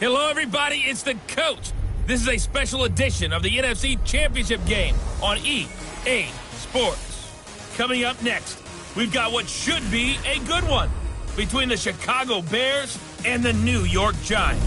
Hello, everybody. It's the coach. This is a special edition of the NFC Championship game on EA Sports. Coming up next, we've got what should be a good one between the Chicago Bears and the New York Giants.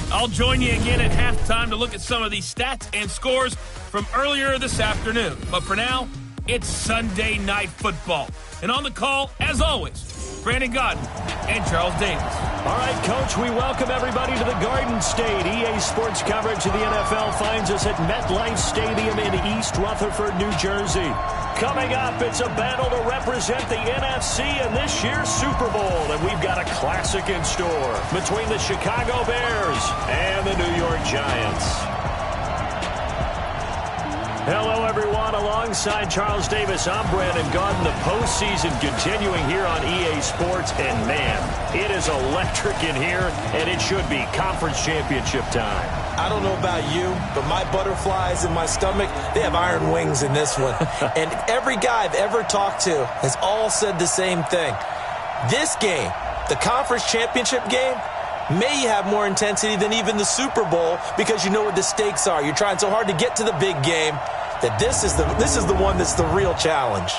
I'll join you again at halftime to look at some of these stats and scores from earlier this afternoon. But for now, it's Sunday Night Football. And on the call, as always, Brandon Godden and Charles Davis. All right, Coach, we welcome everybody to the Garden State. EA Sports coverage of the NFL finds us at MetLife Stadium in East Rutherford, New Jersey. Coming up, it's a battle to represent the NFC in this year's Super Bowl. And we've got a classic in store between the Chicago Bears and the New York Giants. Hello, everyone. Alongside Charles Davis, I'm Brandon Godden. The postseason continuing here on EA Sports. And, man, it is electric in here, and it should be conference championship time. I don't know about you, but my butterflies in my stomach, they have iron wings in this one. And every guy I've ever talked to has all said the same thing. This game, the conference championship game, may have more intensity than even the Super Bowl because you know what the stakes are. You're trying so hard to get to the big game that this is the one that's the real challenge.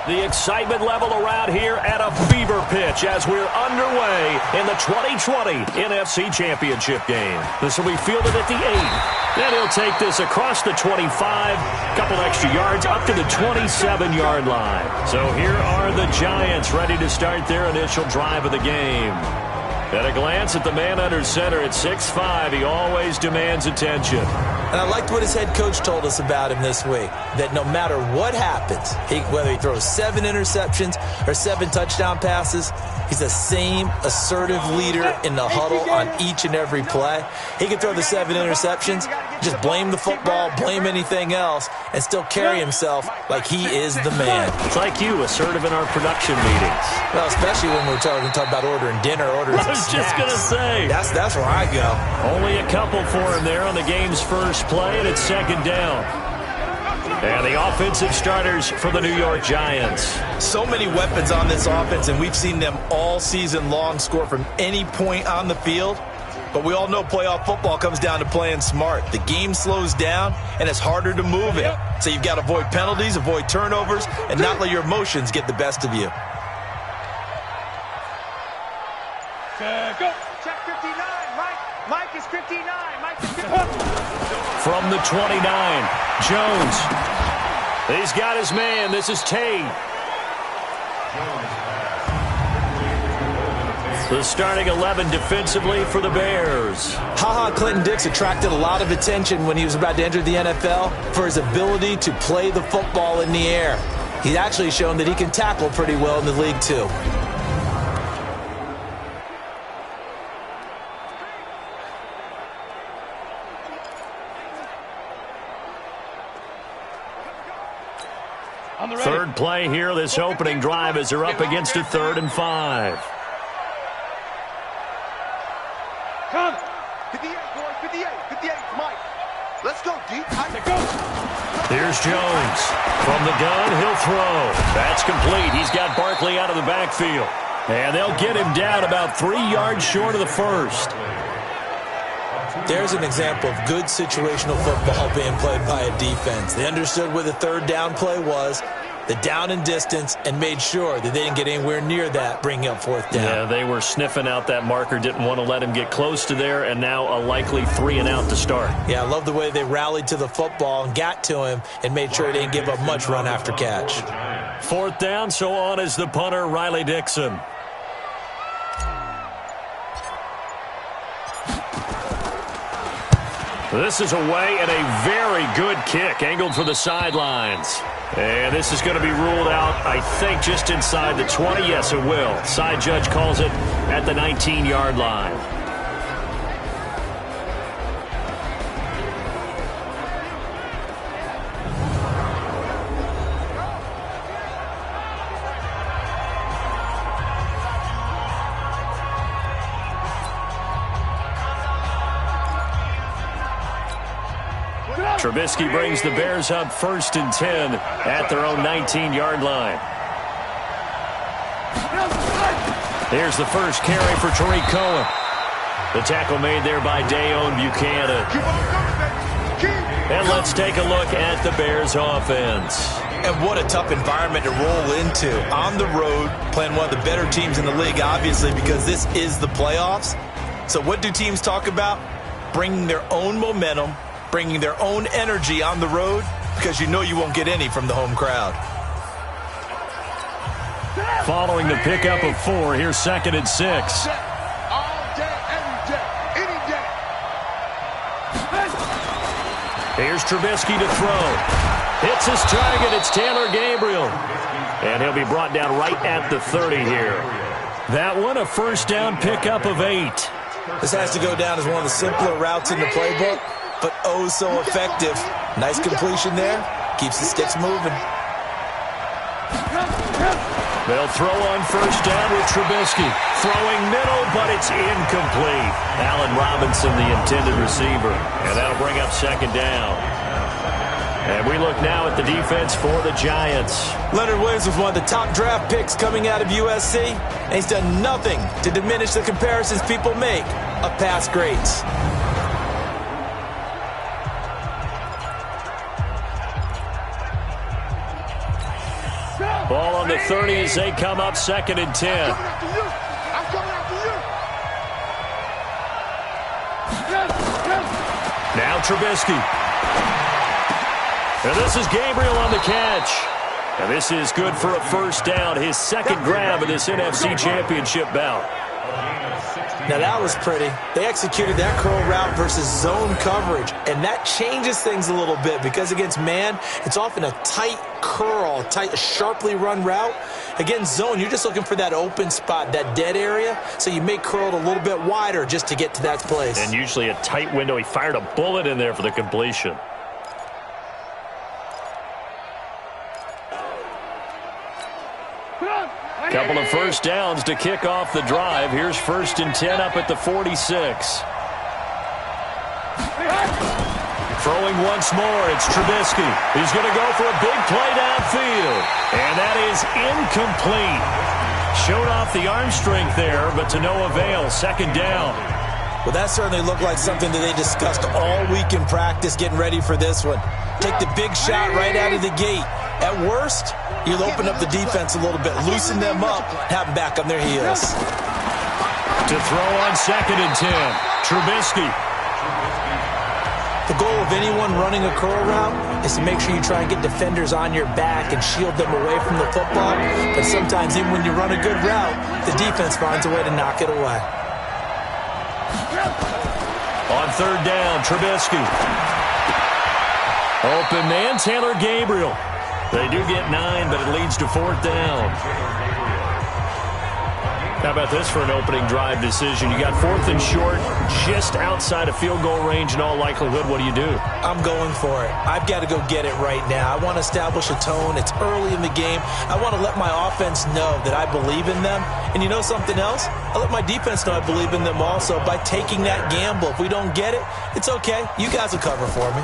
The excitement level around here at a fever pitch as we're underway in the 2020 NFC Championship game. This will be fielded at the 8. Then he'll take this across the 25, couple extra yards up to the 27-yard line. So here are the Giants ready to start their initial drive of the game. At a glance at the man under center at 6'5", he always demands attention. And I liked what his head coach told us about him this week, that no matter what happens, whether he throws 7 interceptions or 7 touchdown passes, he's the same assertive leader in the huddle on each and every play. He can throw the 7 interceptions, just blame the football, blame anything else, and still carry himself like he is the man. It's like you, assertive in our production meetings. Well, especially when we're talking about ordering dinner, ordering I was just going to say. That's where I go. Only a couple for him there on the game's first play, and it's second down. And the offensive starters for the New York Giants. So many weapons on this offense, and we've seen them all season long score from any point on the field. But we all know playoff football comes down to playing smart. The game slows down, and it's harder to move it. So you've got to avoid penalties, avoid turnovers, and not let your emotions get the best of you. Go. Check 59. Mike is 59. Mike is 59. From the 29, Jones. He's got his man. This is Tate. The starting 11 defensively for the Bears. Ha-Ha Clinton-Dix attracted a lot of attention when he was about to enter the NFL for his ability to play the football in the air. He's actually shown that he can tackle pretty well in the league, too. Third play here, this opening drive as they're up against a 3rd and 5. Come. 58, boys. 58. 58. Mike. Let's go, deep. Here's Jones. From the gun, he'll throw. That's complete. He's got Barkley out of the backfield. And they'll get him down about 3 yards short of the first. There's an example of good situational football being played by a defense. They understood where the 3rd down play was, the down and distance, and made sure that they didn't get anywhere near that, bringing up 4th down. Yeah, they were sniffing out that marker, didn't want to let him get close to there, and now a likely 3 and out to start. Yeah, I love the way they rallied to the football and got to him and made sure they didn't give up much run after catch. 4th down, so on is the punter, Riley Dixon. This is away and a very good kick, angled for the sidelines. And this is going to be ruled out, I think, just inside the 20. Yes, it will. Side judge calls it at the 19-yard line. Trubisky brings the Bears up 1st and 10 at their own 19-yard line. Here's the first carry for Tariq Cohen. The tackle made there by Dayon Buchanan. And let's take a look at the Bears offense. And what a tough environment to roll into. On the road, playing one of the better teams in the league, obviously, because this is the playoffs. So what do teams talk about? Bringing their own momentum, bringing their own energy on the road, because you know you won't get any from the home crowd. Following the pickup of 4, here's 2nd and 6. All day, every day, any day. Here's Trubisky to throw. Hits his target. It's Taylor Gabriel. And he'll be brought down right at the 30 here. That one, a 1st down pickup of 8. This has to go down as one of the simpler routes in the playbook, but oh so effective. Nice completion there. Keeps the sticks moving. They'll throw on 1st down with Trubisky. Throwing middle, but it's incomplete. Allen Robinson, the intended receiver. And that'll bring up 2nd down. And we look now at the defense for the Giants. Leonard Williams was one of the top draft picks coming out of USC, and he's done nothing to diminish the comparisons people make of past greats. Ball on the 30 as they come up 2nd and 10. I'm coming after you. Now Trubisky. And this is Gabriel on the catch. And this is good for a 1st down. His 2nd grab of this NFC Championship bout. Now that was pretty. They executed that curl route versus zone coverage, and that changes things a little bit because against man, it's often a tight curl, tight, sharply run route. Against zone, you're just looking for that open spot, that dead area, so you may curl it a little bit wider just to get to that place. And usually a tight window. He fired a bullet in there for the completion. Couple of 1st downs to kick off the drive. Here's 1st and 10 up at the 46. Throwing once more, it's Trubisky. He's going to go for a big play downfield. And that is incomplete. Showed off the arm strength there, but to no avail. 2nd down. Well, that certainly looked like something that they discussed all week in practice getting ready for this one. Take the big shot right out of the gate. At worst, you'll open up the defense a little bit, loosen them up, have them back on their heels. To throw on 2nd and 10, Trubisky. The goal of anyone running a curl route is to make sure you try and get defenders on your back and shield them away from the football. But sometimes even when you run a good route, the defense finds a way to knock it away. On third down, Trubisky. Open man, Taylor Gabriel. They do get 9, but it leads to fourth down. How about this for an opening drive decision? You got fourth and short, just outside of field goal range in all likelihood. What do you do? I'm going for it. I've got to go get it right now. I want to establish a tone. It's early in the game. I want to let my offense know that I believe in them. And you know something else? I let my defense know I believe in them also by taking that gamble. If we don't get it, it's okay. You guys will cover for me.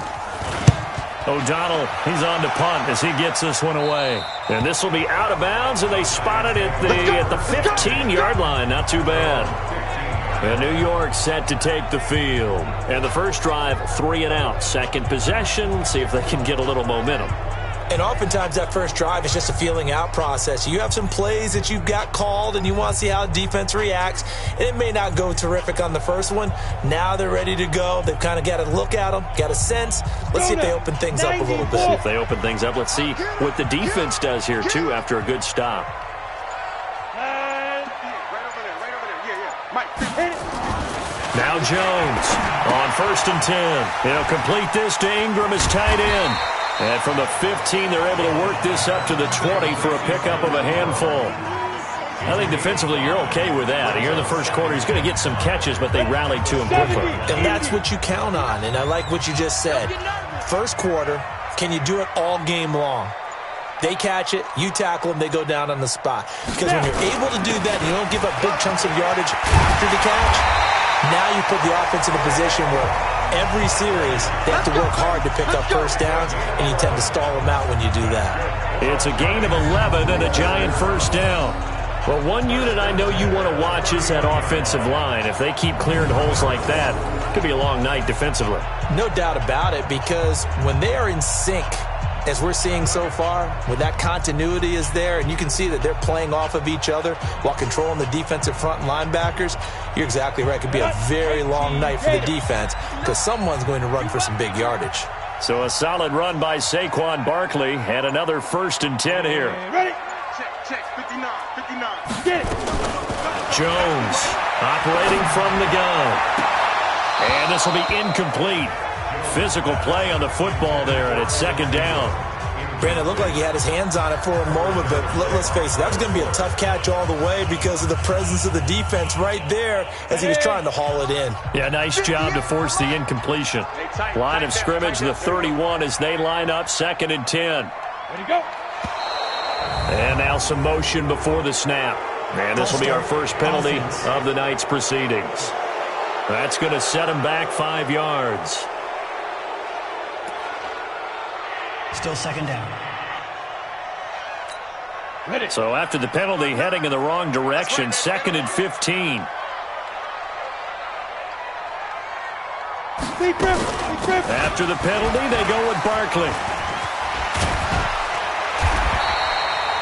O'Donnell, he's on to punt as he gets this one away. And this will be out of bounds, and they spot it at the 15-yard line. Not too bad. And New York set to take the field. And the first drive, 3 and out. Second possession, see if they can get a little momentum. And oftentimes that first drive is just a feeling out process. You have some plays that you've got called and you want to see how the defense reacts. And it may not go terrific on the first one. Now they're ready to go. They've kind of got to look at them, got a sense. Let's see if they open things up a little bit. See if they open things up. Let's see what the defense does here, too, after a good stop. Now Jones on 1st and 10. He'll complete this to Ingram as tight end. And from the 15, they're able to work this up to the 20 for a pickup of a handful. I think defensively you're okay with that. Here in the first quarter, he's going to get some catches, but they rallied to him quickly. And that's what you count on, and I like what you just said. First quarter, can you do it all game long? They catch it, you tackle them, they go down on the spot. Because when you're able to do that and you don't give up big chunks of yardage after the catch, now you put the offense in a position where every series they have to work hard to pick up first downs, and you tend to stall them out when you do that. It's a gain of 11 and a giant first down. Well, one unit I know you want to watch is that offensive line. If they keep clearing holes like that, it could be a long night defensively. No doubt about it, because when they are in sync, as we're seeing so far, when that continuity is there and you can see that they're playing off of each other while controlling the defensive front and linebackers, you're exactly right. It could be a very long night for the defense because someone's going to run for some big yardage. So a solid run by Saquon Barkley and another 1st and 10 here. Ready? Check, 59. Get it. Jones operating from the gun. And this will be incomplete. Physical play on the football there, and it's 2nd down. Brandon, it looked like he had his hands on it for a moment, but let's face it, that was going to be a tough catch all the way because of the presence of the defense right there as he was trying to haul it in. Yeah, nice job to force the incompletion. Line of scrimmage, the 31 as they line up, 2nd and 10. Ready, go. And now some motion before the snap. And this will be our first penalty of the night's proceedings. That's going to set him back 5 yards. Still 2nd down. Ready. So after the penalty, heading in the wrong direction, 2nd and 15. After the penalty, they go with Barkley.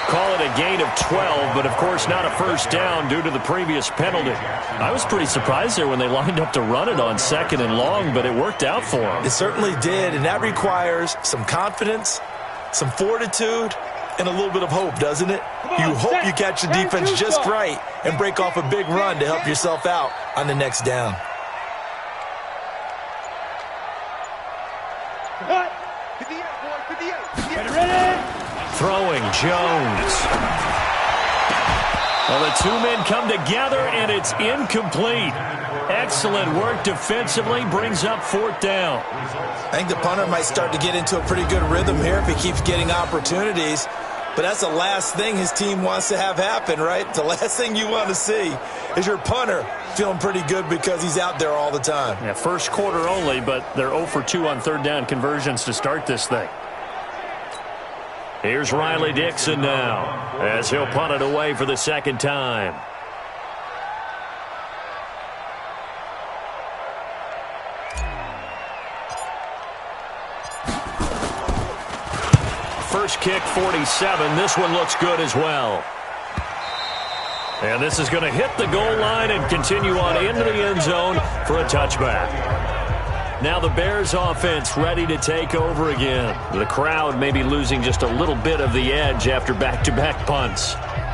Call it a gain of 12, but of course not a first down due to the previous penalty. I was pretty surprised there when they lined up to run it on 2nd and long, but it worked out for them. It certainly did, and that requires some confidence, some fortitude, and a little bit of hope, doesn't it? You hope you catch the defense just right and break off a big run to help yourself out on the next down. Throwing Jones. Well, the two men come together, and it's incomplete. Excellent work defensively, brings up 4th down. I think the punter might start to get into a pretty good rhythm here if he keeps getting opportunities. But that's the last thing his team wants to have happen, right? The last thing you want to see is your punter feeling pretty good because he's out there all the time. Yeah, first quarter only, but they're 0 for 2 on 3rd down conversions to start this thing. Here's Riley Dixon now as he'll punt it away for the 2nd time. First kick, 47. This one looks good as well. And this is going to hit the goal line and continue on into the end zone for a touchback. Now the Bears offense ready to take over again. The crowd may be losing just a little bit of the edge after back-to-back punts.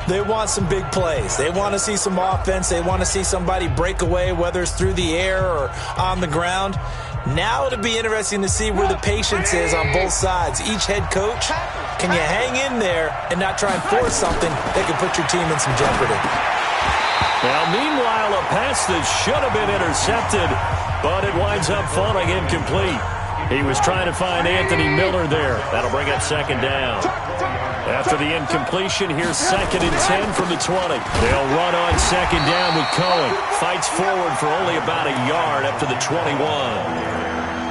They want some big plays. They want to see some offense. They want to see somebody break away, whether it's through the air or on the ground. Now it'll be interesting to see where the patience is on both sides. Each head coach, can you hang in there and not try and force something that could put your team in some jeopardy? Now, meanwhile, a pass that should have been intercepted, but it winds up falling incomplete. He was trying to find Anthony Miller there. That'll bring up second down. After the incompletion, here's 2nd and 10 from the 20. They'll run on second down with Cohen. Fights forward for only about a yard up to the 21.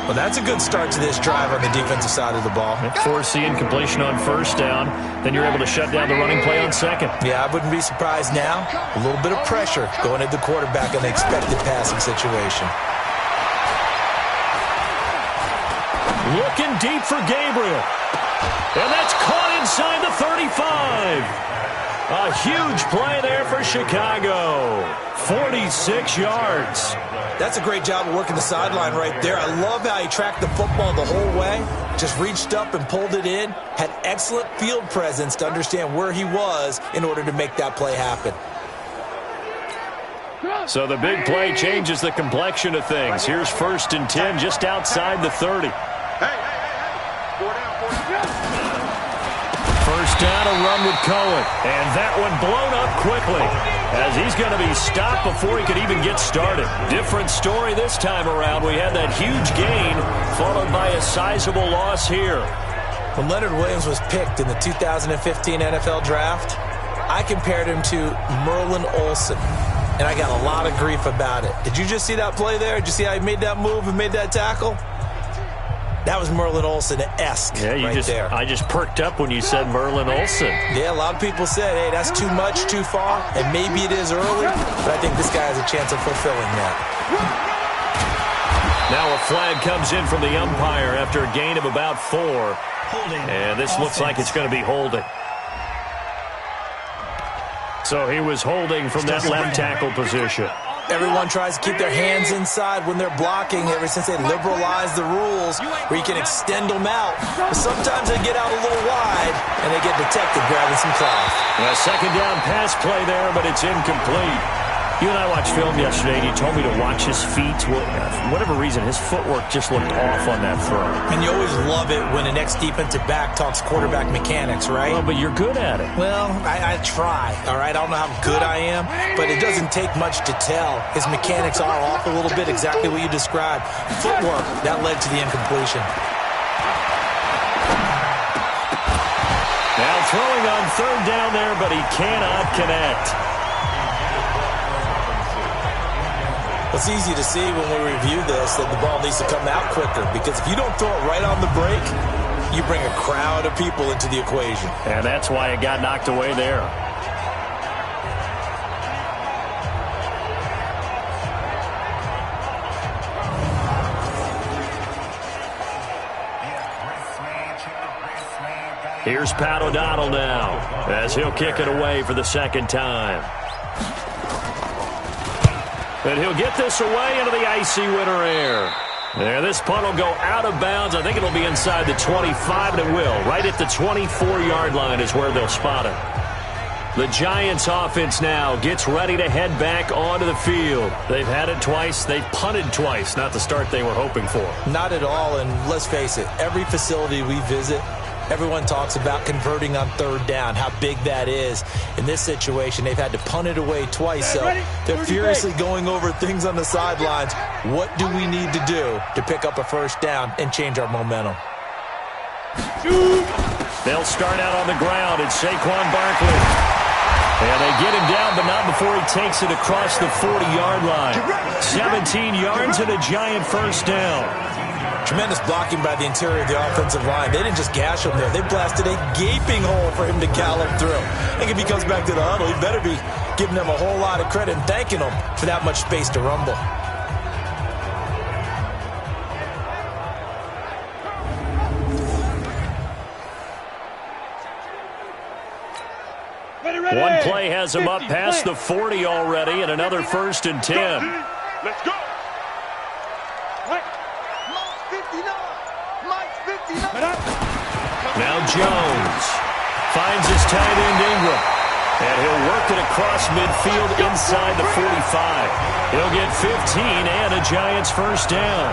Well, that's a good start to this drive on the defensive side of the ball. Force the incompletion on first down. Then you're able to shut down the running play on second. Yeah, I wouldn't be surprised now. A little bit of pressure going at the quarterback in the expected passing situation. Looking deep for Gabriel. And that's caught inside the 35. A huge play there for Chicago. 46 yards. That's a great job of working the sideline right there. I love how he tracked the football the whole way. Just reached up and pulled it in. Had excellent field presence to understand where he was in order to make that play happen. So the big play changes the complexion of things. Here's 1st and 10 just outside the 30. First down, a run with Cohen. And that one blown up quickly as he's going to be stopped before he could even get started. Different story this time around. We had that huge gain followed by a sizable loss here. When Leonard Williams was picked in the 2015 NFL Draft, I compared him to Merlin Olsen, and I got a lot of grief about it. Did you just see that play there? Did you see how he made that move and made that tackle? That was Merlin Olsen-esque there. I just perked up when you said Merlin Olsen. Yeah, a lot of people said, hey, that's too much, too far, and maybe it is early, but I think this guy has a chance of fulfilling that. Now a flag comes in from the umpire after a gain of about 4. Holding. And this looks like it's going to be holding. So he was holding from that left tackle position. Everyone tries to keep their hands inside when they're blocking ever since they liberalized the rules where you can extend them out. But sometimes they get out a little wide and they get detected grabbing some cloth. A second down pass play there, but it's incomplete. You and I watched film yesterday, and you told me to watch his feet. Well, for whatever reason, his footwork just looked off on that throw. And you always love it when an ex-defensive back talks quarterback mechanics, right? Well, but you're good at it. Well, I try, all right? I don't know how good I am, but it doesn't take much to tell. His mechanics are off a little bit, exactly what you described. Footwork, that led to the incompletion. Now throwing on third down there, but he cannot connect. It's easy to see when we review this that the ball needs to come out quicker, because if you don't throw it right on the break, you bring a crowd of people into the equation. And that's why it got knocked away there. Here's Pat O'Donnell now as he'll kick it away for the second time. And he'll get this away into the icy winter air. There, this punt will go out of bounds. I think it'll be inside the 25, and it will. Right at the 24-yard line is where they'll spot it. The Giants offense now gets ready to head back onto the field. They've had it twice. They've punted twice. Not the start they were hoping for. Not at all, and let's face it, every facility we visit, everyone talks about converting on third down, how big that is. In this situation, they've had to punt it away twice, so they're furiously going over things on the sidelines. What do we need to do to pick up a first down and change our momentum? They'll start out on the ground. It's Saquon Barkley. And they get him down, but not before he takes it across the 40-yard line. 17 yards and a Giant first down. Tremendous blocking by the interior of the offensive line. They didn't just gash him there. They blasted a gaping hole for him to gallop through. I think if he comes back to the huddle, he better be giving them a whole lot of credit and thanking them for that much space to rumble. One play has him up past the 40 already, and another 1st and 10. Let's go. Jones. Finds his tight end Ingram. And he'll work it across midfield inside the 45. He'll get 15 and a Giants first down.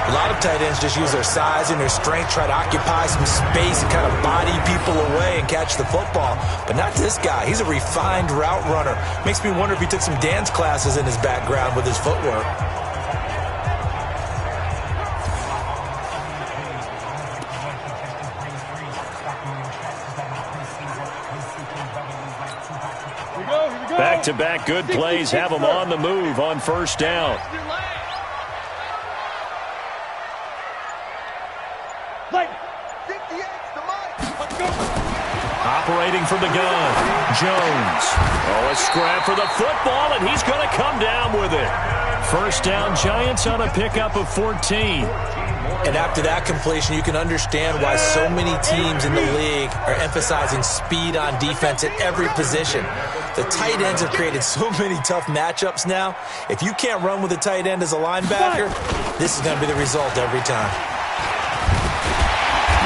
A lot of tight ends just use their size and their strength, try to occupy some space and kind of body people away and catch the football. But not this guy. He's a refined route runner. Makes me wonder if he took some dance classes in his background with his footwork. Back-to-back good plays have them on the move on first down. Operating from the gun, Jones. Oh, a scrap for the football, and he's going to come down with it. First down, Giants on a pickup of 14. And after that completion, you can understand why so many teams in the league are emphasizing speed on defense at every position. The tight ends have created so many tough matchups now. If you can't run with a tight end as a linebacker, this is going to be the result every time.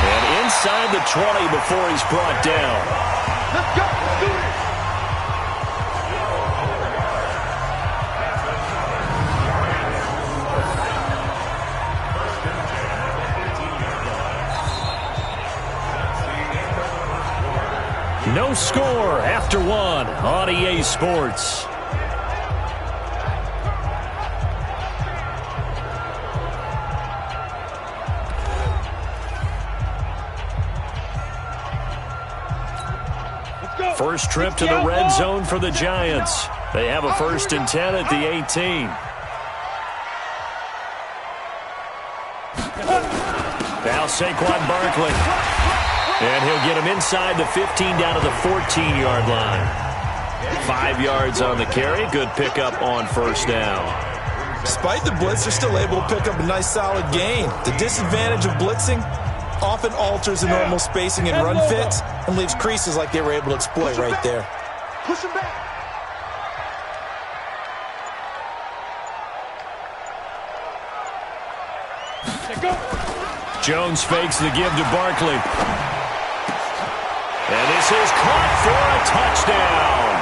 And inside the 20 before he's brought down. Let's go. Let's do it. No score after one on EA Sports. First trip to the red zone for the Giants. They have a 1st and 10 at the 18. Now Saquon Barkley. And he'll get him inside the 15 down to the 14-yard line. 5 yards on the carry. Good pickup on first down. Despite the blitz, they're still able to pick up a nice solid gain. The disadvantage of blitzing often alters the normal spacing and run fits and leaves creases like they were able to exploit right there. Push him back. Jones fakes the give to Barkley. And this is caught for a touchdown.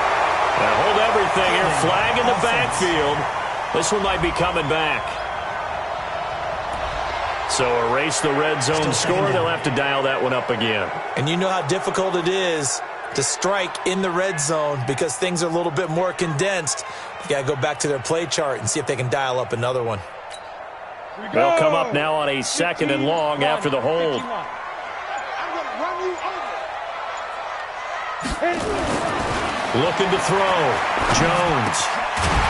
Now hold everything here. Flag in the backfield. This one might be coming back. So erase the red zone score. They'll have to dial that one up again. And you know how difficult it is to strike in the red zone because things are a little bit more condensed. You got to go back to their play chart and see if they can dial up another one. They'll come up now on a 2nd and long after the hold. Looking to throw. Jones.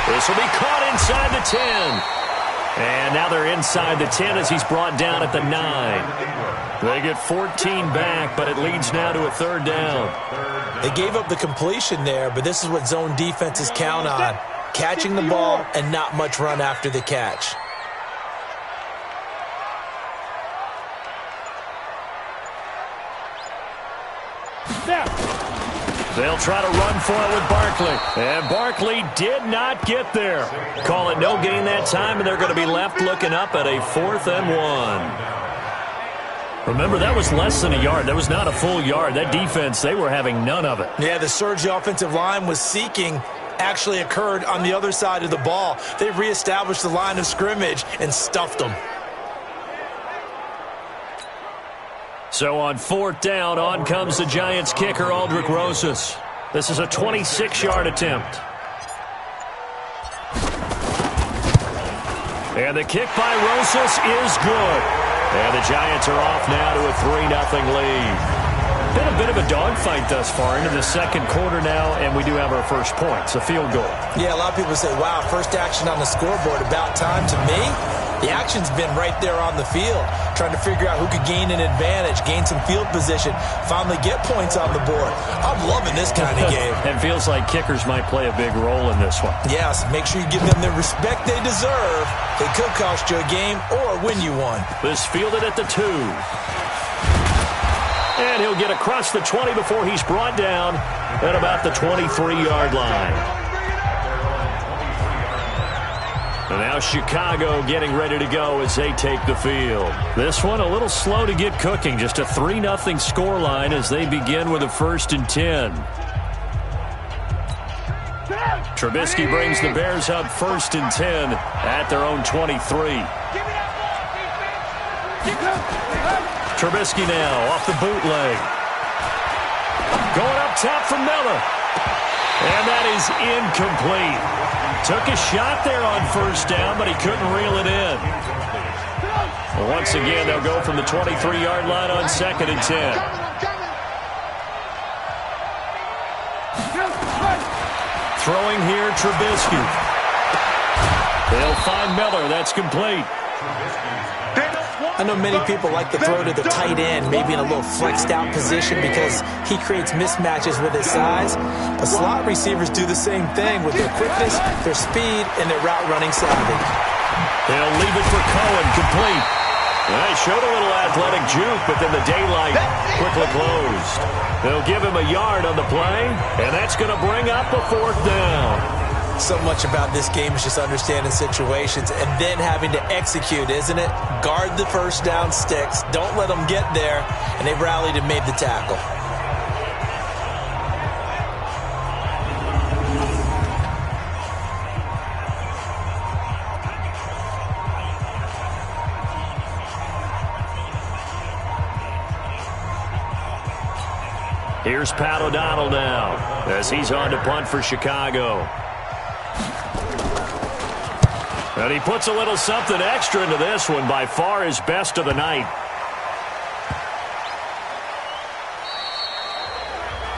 This will be caught inside the 10. And now they're inside the 10 as he's brought down at the 9. They get 14 back, but it leads now to a 3rd down. They gave up the completion there, but this is what zone defenses count on. Catching the ball and not much run after the catch. They'll try to run for it with Barkley. And Barkley did not get there. Call it no gain that time, and they're going to be left looking up at a 4th and 1. Remember, that was less than a yard. That was not a full yard. That defense, they were having none of it. Yeah, the surge the offensive line was seeking actually occurred on the other side of the ball. They reestablished the line of scrimmage and stuffed them. So on 4th down, on comes the Giants kicker, Aldrick Rosas. This is a 26-yard attempt. And the kick by Rosas is good. And the Giants are off now to a 3-0 lead. Been a bit of a dogfight thus far into the 2nd quarter now, and we do have our first points, a field goal. Yeah, a lot of people say, wow, first action on the scoreboard, about time. To me, the action's been right there on the field, trying to figure out who could gain an advantage, gain some field position, finally get points on the board. I'm loving this kind of game. And feels like kickers might play a big role in this one. Yes, make sure you give them the respect they deserve. They could cost you a game or win you one. This fielded at the 2. And he'll get across the 20 before he's brought down at about the 23-yard line. And now Chicago getting ready to go as they take the field. This one a little slow to get cooking. Just a 3-0 scoreline as they begin with a 1st and 10. Trubisky brings the Bears up 1st and 10 at their own 23. Trubisky now off the bootleg. Going up top for Miller. And that is incomplete. Took a shot there on 1st down, but he couldn't reel it in. Well, once again, they'll go from the 23-yard line on 2nd and 10. Throwing here, Trubisky. They'll find Miller. That's complete. I know many people like to throw to the tight end, maybe in a little flexed out position because he creates mismatches with his size. But slot receivers do the same thing with their quickness, their speed, and their route running savvy. They'll leave it for Cohen, complete. Well, he showed a little athletic juke, but then the daylight quickly closed. They'll give him a yard on the play, and that's going to bring up a 4th down. So much about this game is just understanding situations and then having to execute, isn't it? Guard the 1st down sticks. Don't let them get there. And they've rallied and made the tackle. Here's Pat O'Donnell now as he's on to punt for Chicago. And he puts a little something extra into this one, by far his best of the night.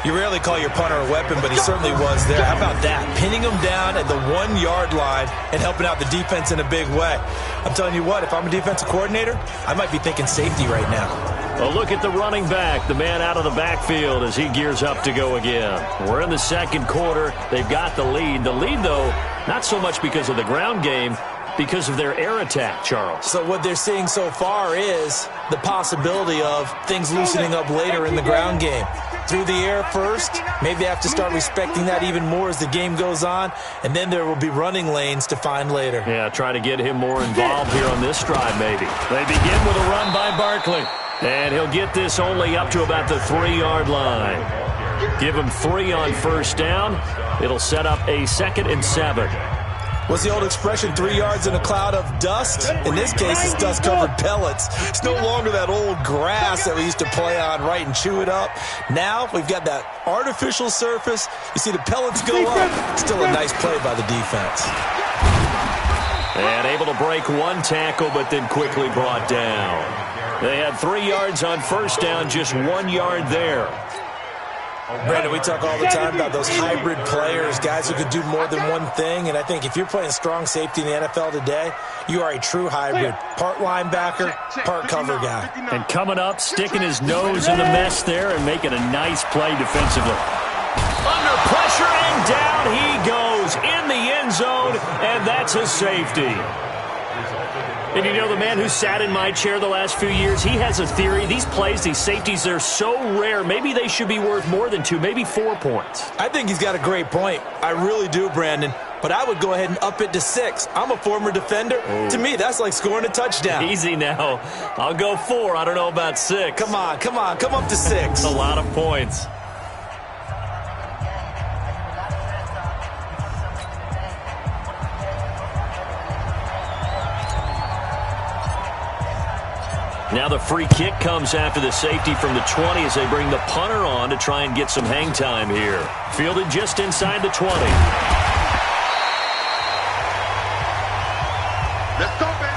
You rarely call your punter a weapon, but he certainly was there. How about that? Pinning him down at the 1-yard line and helping out the defense in a big way. I'm telling you what, if I'm a defensive coordinator, I might be thinking safety right now. A look at the running back, the man out of the backfield as he gears up to go again. We're in the 2nd quarter. They've got the lead. The lead, though, not so much because of the ground game, because of their air attack, Charles. So what they're seeing so far is the possibility of things loosening up later in the ground game. Through the air first, maybe they have to start respecting that even more as the game goes on, and then there will be running lanes to find later. Yeah, try to get him more involved here on this drive, maybe. They begin with a run by Barkley, and he'll get this only up to about the 3-yard line. Give him 3 on 1st down. It'll set up a 2nd and 7. What's the old expression, 3 yards in a cloud of dust? In this case, it's dust-covered pellets. It's no longer that old grass that we used to play on, right, and chew it up. Now we've got that artificial surface. You see the pellets go up. Still a nice play by the defense. And able to break 1 tackle, but then quickly brought down. They had 3 yards on 1st down, just 1 yard there. Brandon, we talk all the time about those hybrid players, guys who could do more than one thing. And I think if you're playing strong safety in the NFL today, you are a true hybrid. Part linebacker, part cover guy. And coming up, sticking his nose in the mess there and making a nice play defensively. Under pressure, and down he goes in the end zone, and that's a safety. And you know, the man who sat in my chair the last few years, he has a theory. These plays, these safeties, they're so rare. Maybe they should be worth more than 2, maybe 4 points. I think he's got a great point. I really do, Brandon. But I would go ahead and up it to 6. I'm a former defender. Ooh. To me, that's like scoring a touchdown. Easy now. I'll go 4. I don't know about 6. Come on. Come up to 6. A lot of points. Now the free kick comes after the safety from the 20 as they bring the punter on to try and get some hang time here. Fielded just inside the 20. Let's go, baby.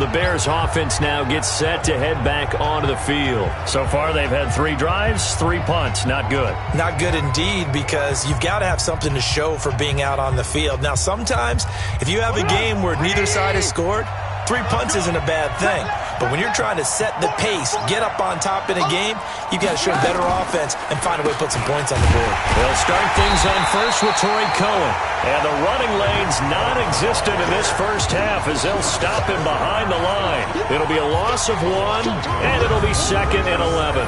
The Bears offense now gets set to head back onto the field. So far they've had 3 drives, 3 punts. Not good. Not good indeed, because you've got to have something to show for being out on the field. Now sometimes if you have a game where neither side has scored, 3 punts isn't a bad thing. But when you're trying to set the pace, get up on top in a game, you've got to show better offense and find a way to put some points on the board. They'll start things on first with Torrey Cohen. And the running lane's non-existent in this first half as they'll stop him behind the line. It'll be a loss of 1, and it'll be 2nd and 11.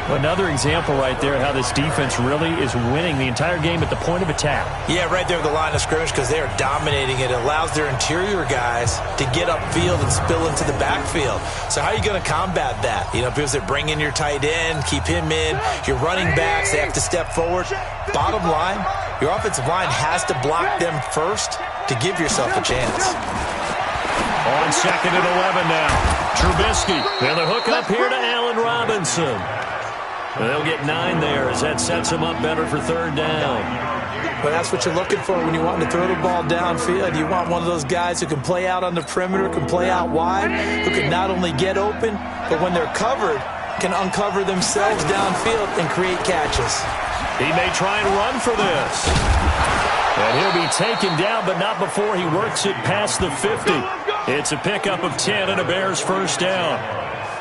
Another example right there how this defense really is winning the entire game at the point of attack. Yeah, right there at the line of scrimmage because they are dominating it. It allows their interior guys to get upfield and spill into the backfield. So how are you going to combat that? You know, because they bring in your tight end, keep him in. Your running backs, they have to step forward. Bottom line, your offensive line has to block them first to give yourself a chance. On 2nd and 11 now. Trubisky. And the hook up here to Allen Robinson. And they'll get 9 there as that sets them up better for 3rd down. Well, that's what you're looking for when you want to throw the ball downfield. You want one of those guys who can play out on the perimeter, can play out wide, who can not only get open, but when they're covered, can uncover themselves downfield and create catches. He may try and run for this. And he'll be taken down, but not before he works it past the 50. It's a pickup of 10 and a Bears 1st down.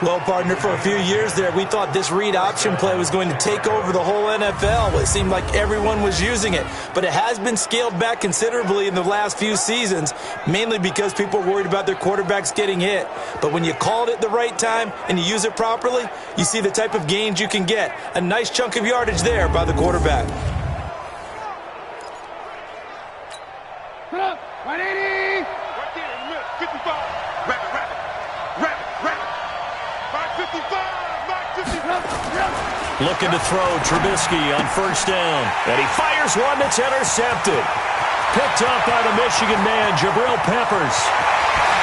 Well, partner, for a few years there, we thought this read option play was going to take over the whole NFL. It seemed like everyone was using it. But it has been scaled back considerably in the last few seasons, mainly because people are worried about their quarterbacks getting hit. But when you call it at the right time and you use it properly, you see the type of gains you can get. A nice chunk of yardage there by the quarterback. 180! 55! Looking to throw Trubisky on 1st down. And he fires one that's intercepted. Picked up by the Michigan man, Jabril Peppers.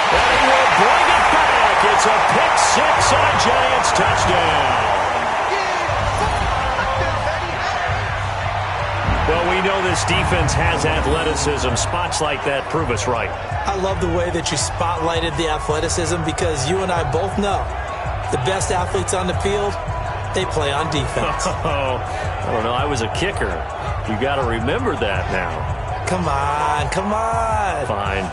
And he will bring it back. It's a pick 6 and a Giants touchdown. Well, we know this defense has athleticism. Spots like that prove us right. I love the way that you spotlighted the athleticism because you and I both know the best athletes on the field, they play on defense. Oh, I don't know. I was a kicker. You got to remember that now. Come on, come on. Fine.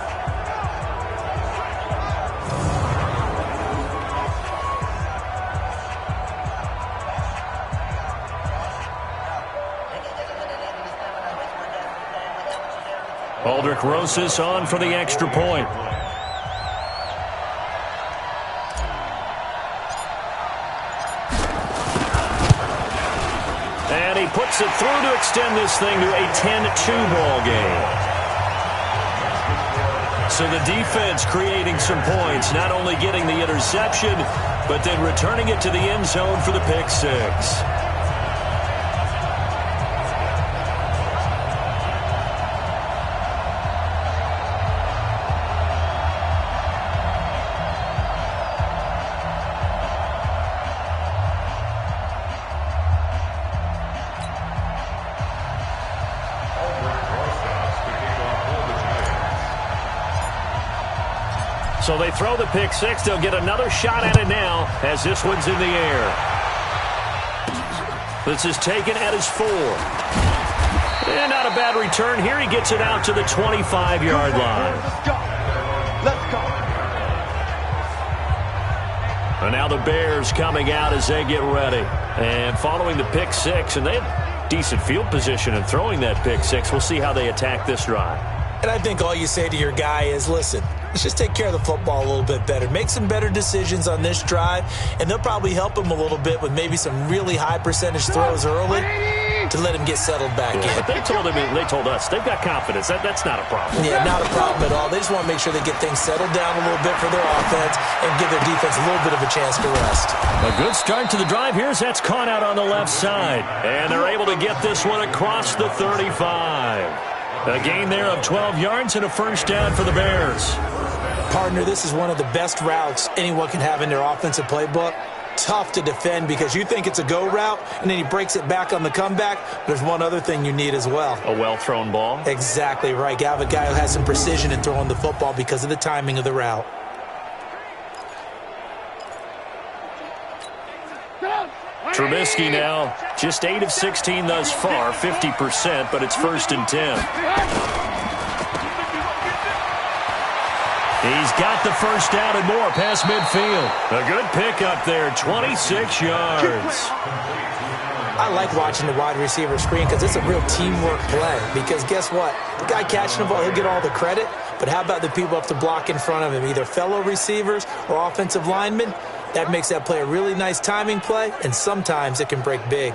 Aldrich Rosas on for the extra point. And he puts it through to extend this thing to a 10-2 ball game. So the defense creating some points, not only getting the interception, but then returning it to the end zone for the pick 6. So they throw the pick 6. They'll get another shot at it now as this one's in the air. This is taken at his 4. And not a bad return here. He gets it out to the 25-yard line. Let's go. Let's go. And now the Bears coming out as they get ready. And following the pick 6, and they have decent field position in throwing that pick 6. We'll see how they attack this drive. And I think all you say to your guy is, listen, let's just take care of the football a little bit better. Make some better decisions on this drive, and they'll probably help him a little bit with maybe some really high percentage throws early to let him get settled back in. But they told us they've got confidence. That's not a problem. Yeah, not a problem at all. They just want to make sure they get things settled down a little bit for their offense and give their defense a little bit of a chance to rest. A good start to the drive here as that's caught out on the left side. And they're able to get this one across the 35. A gain there of 12 yards and a 1st down for the Bears. Partner, this is one of the best routes anyone can have in their offensive playbook. Tough to defend because you think it's a go route, and then he breaks it back on the comeback. There's one other thing you need as well. A well-thrown ball? Exactly right. You have a guy who has some precision in throwing the football because of the timing of the route. Trubisky now just 8 of 16 thus far, 50%, but it's 1st and 10. He's got the 1st down and more past midfield. A good pickup there, 26 yards. I like watching the wide receiver screen because it's a real teamwork play. Because guess what? The guy catching the ball, he'll get all the credit. But how about the people up to block in front of him, either fellow receivers or offensive linemen? That makes that play a really nice timing play, and sometimes it can break big.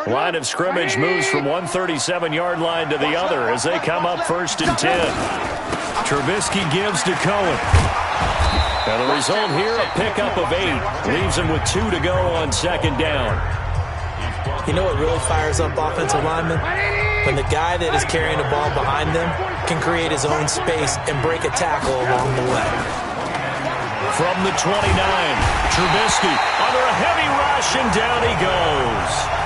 Line of scrimmage moves from one 37-yard line to the other as they come up 1st and 10. Trubisky gives to Cohen. And the result here, a pickup of 8. Leaves him with 2 to go on 2nd down. You know what really fires up offensive linemen? When the guy that is carrying the ball behind them can create his own space and break a tackle along the way. From the 29, Trubisky under a heavy rush, and down he goes.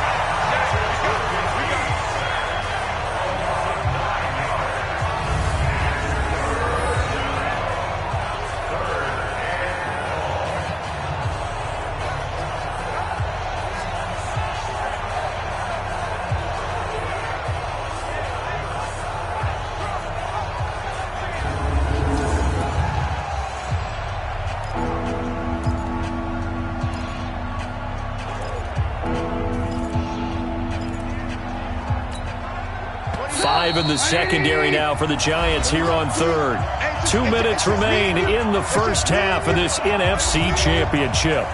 In the secondary now for the Giants here on 3rd. 2 minutes remain in the first half of this NFC Championship.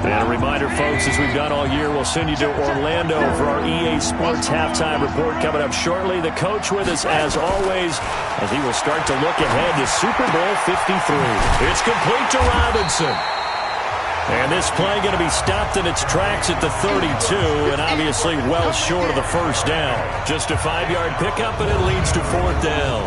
And a reminder, folks, as we've done all year, we'll send you to Orlando for our EA Sports halftime report coming up shortly. The coach with us, as always, as he will start to look ahead to Super Bowl 53. It's complete to Robinson. And this play going to be stopped in its tracks at the 32, and obviously well short of the first down. Just a 5-yard pickup, and it leads to 4th down.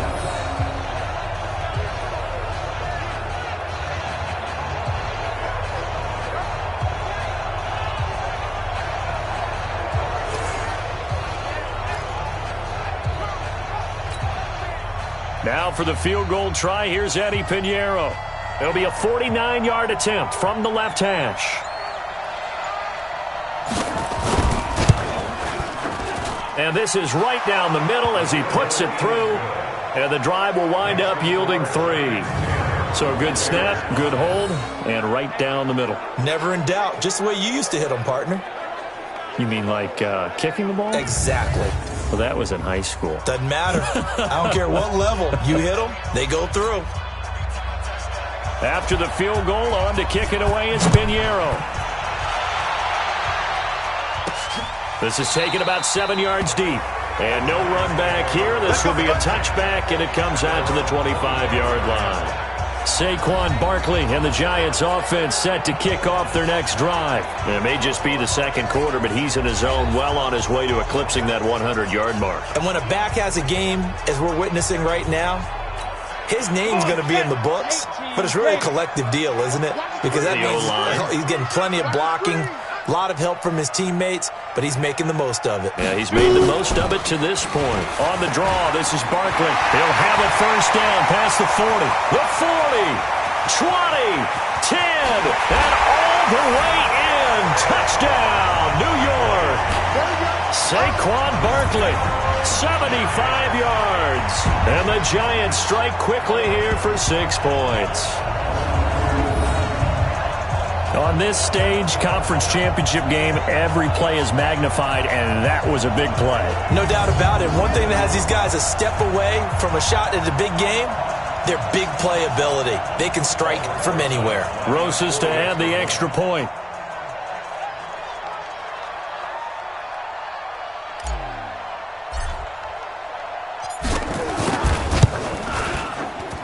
Now for the field goal try, here's Eddie Pinheiro. It'll be a 49-yard attempt from the left hash. And this is right down the middle as he puts it through. And the drive will wind up yielding 3. So a good snap, good hold, and right down the middle. Never in doubt. Just the way you used to hit them, partner. You mean like kicking the ball? Exactly. Well, that was in high school. Doesn't matter. I don't care what level. You hit them, they go through. After the field goal, on to kick it away is Pinheiro. This is taken about 7 yards deep. And no run back here. This will be a touchback, and it comes out to the 25-yard line. Saquon Barkley and the Giants offense set to kick off their next drive. It may just be the second quarter, but he's in his zone, well on his way to eclipsing that 100-yard mark. And when a back has a game, as we're witnessing right now, his name's going to be in the books, but it's really a collective deal, isn't it? Because that means he's getting plenty of blocking, a lot of help from his teammates, but he's making the most of it. Yeah, he's made the most of it to this point. On the draw, this is Barkley. He'll have a first down past the 40. The 40, 20, 10, and all the way in. Touchdown, New York. Saquon Barkley, 75 yards. And the Giants strike quickly here for 6 points. On this stage, conference championship game, every play is magnified, and that was a big play. No doubt about it. One thing that has these guys a step away from a shot at a big game, their big play ability. They can strike from anywhere. Rosas to add the extra point.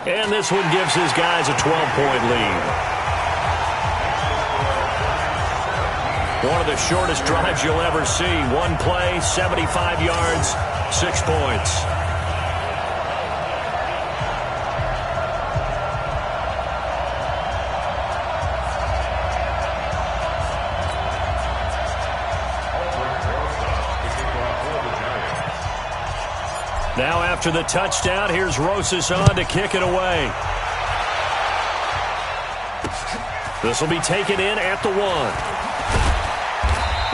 And this one gives his guys a 12-point lead. One of the shortest drives you'll ever see. One play, 75 yards, 6 points. Now after the touchdown, here's Rosas on to kick it away. This will be taken in at the 1.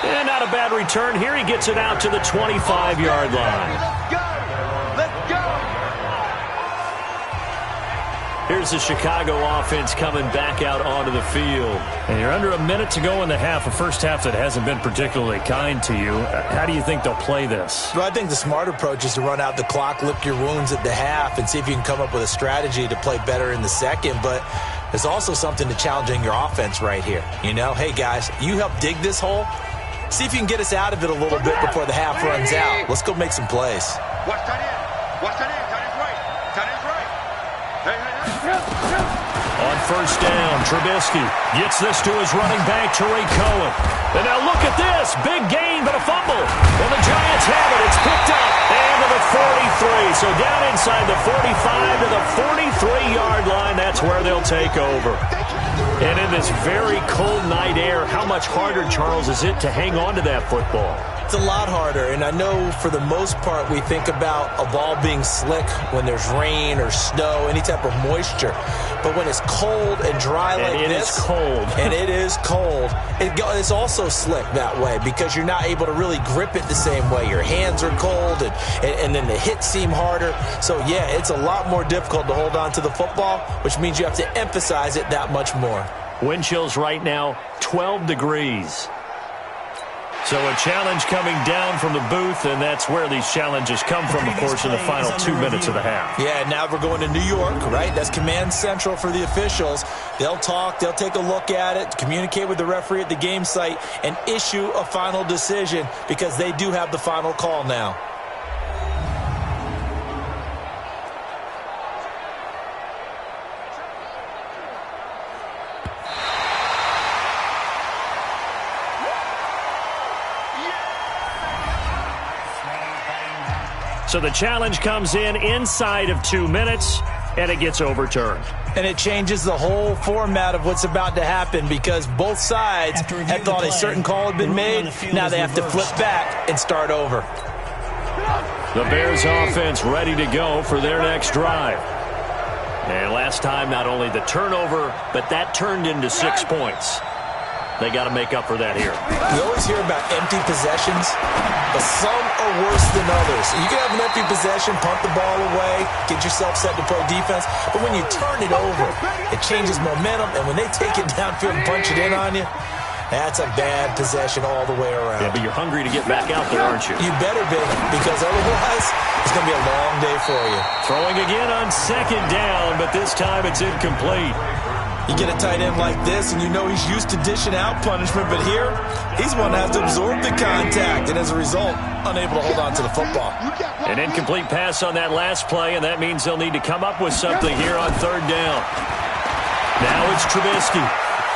And not a bad return here. He gets it out to the 25-yard line. Let's go! Let's go! Here's the Chicago offense coming back out onto the field. And you're under a minute to go in the half, a first half that hasn't been particularly kind to you. How do you think they'll play this? Well, I think the smart approach is to run out the clock, lick your wounds at the half, and see if you can come up with a strategy to play better in the second. But there's also something to challenging your offense right here. You know, hey, guys, you help dig this hole. See if you can get us out of it a little bit before the half runs out. Let's go make some plays. Watch that in. Watch that in. Tight end's right. Tight end's right. On first down, Trubisky gets this to his running back, Tariq Cohen. And now look at this. Big gain, but a fumble. And the Giants have it. It's picked up. And to the 43. So down inside the 45 to the 43-yard line. That's where they'll take over. And in this very cold night air, how much harder, Charles, is it to hang on to that football? It's a lot harder, and I know for the most part we think about a ball being slick when there's rain or snow, any type of moisture. But when it's cold and dry like this, and it is cold, it's also slick that way because you're not able to really grip it the same way. Your hands are cold, and then the hits seem harder. So, yeah, it's a lot more difficult to hold on to the football, which means you have to emphasize it that much more. Wind chills right now, 12 degrees. So a challenge coming down from the booth, and that's where these challenges come from, of course, in the final 2 minutes of the half. Yeah, now we're going to New York, right? That's command central for the officials. They'll talk, they'll take a look at it, communicate with the referee at the game site, and issue a final decision because they do have the final call now. So the challenge comes in inside of 2 minutes, and it gets overturned. And it changes the whole format of what's about to happen because both sides had thought a certain call had been made. Now they have to flip back and start over. The Bears offense ready to go for their next drive. And last time, not only the turnover, but that turned into 6 points. They got to make up for that here. We always hear about empty possessions, but some are worse than others. You can have an empty possession, punt the ball away, get yourself set to play defense, but when you turn it over, it changes momentum, and when they take it downfield and punch it in on you, that's a bad possession all the way around. Yeah, but you're hungry to get back out there, aren't you? You better be, because otherwise it's going to be a long day for you. Throwing again on second down, but this time it's incomplete. You get a tight end like this, and you know he's used to dishing out punishment, but here, he's one that has to absorb the contact, and as a result, unable to hold on to the football. An incomplete pass on that last play, and that means they'll need to come up with something here on third down. Now it's Trubisky,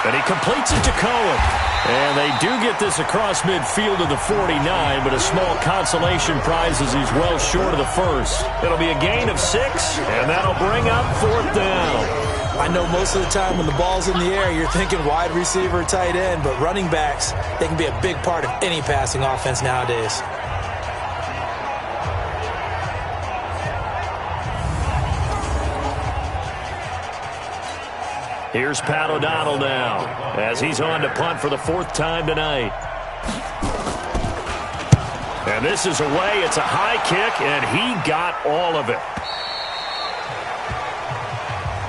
and he completes it to Cohen. And they do get this across midfield to the 49, but a small consolation prize as he's well short of the first. It'll be a gain of 6, and that'll bring up fourth down. I know most of the time when the ball's in the air, you're thinking wide receiver, tight end, but running backs, they can be a big part of any passing offense nowadays. Here's Pat O'Donnell now as he's on to punt for the 4th time tonight. And this is away. It's a high kick, and he got all of it.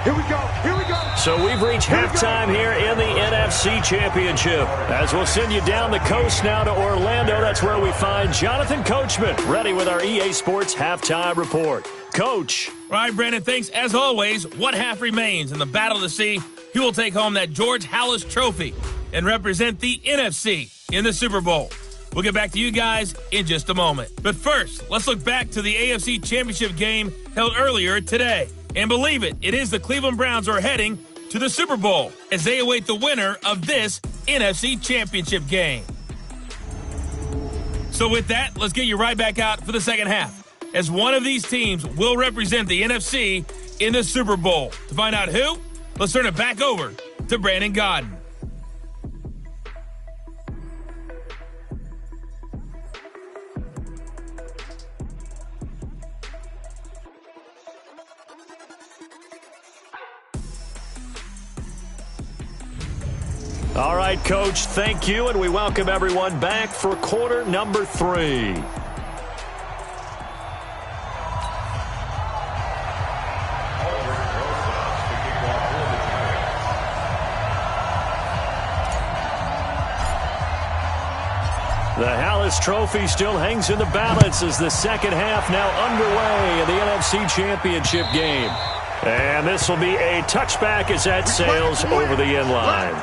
Here we go. Here we go. So we've reached halftime here in the NFC Championship. As we'll send you down the coast now to Orlando, that's where we find Jonathan Coachman, ready with our EA Sports Halftime Report. Coach. All right, Brandon, thanks. As always, one half remains in the Battle of the Sea. He will take home that George Halas Trophy and represent the NFC in the Super Bowl. We'll get back to you guys in just a moment. But first, let's look back to the AFC Championship game held earlier today. And believe it, it is the Cleveland Browns who are heading to the Super Bowl as they await the winner of this NFC Championship game. So with that, let's get you right back out for the second half, as one of these teams will represent the NFC in the Super Bowl. To find out who, let's turn it back over to Brandon Godden. All right, Coach, thank you, and we welcome everyone back for quarter number 3. The Hallis Trophy still hangs in the balance as the second half now underway in the NFC Championship game. And this will be a touchback as that sails over the end line.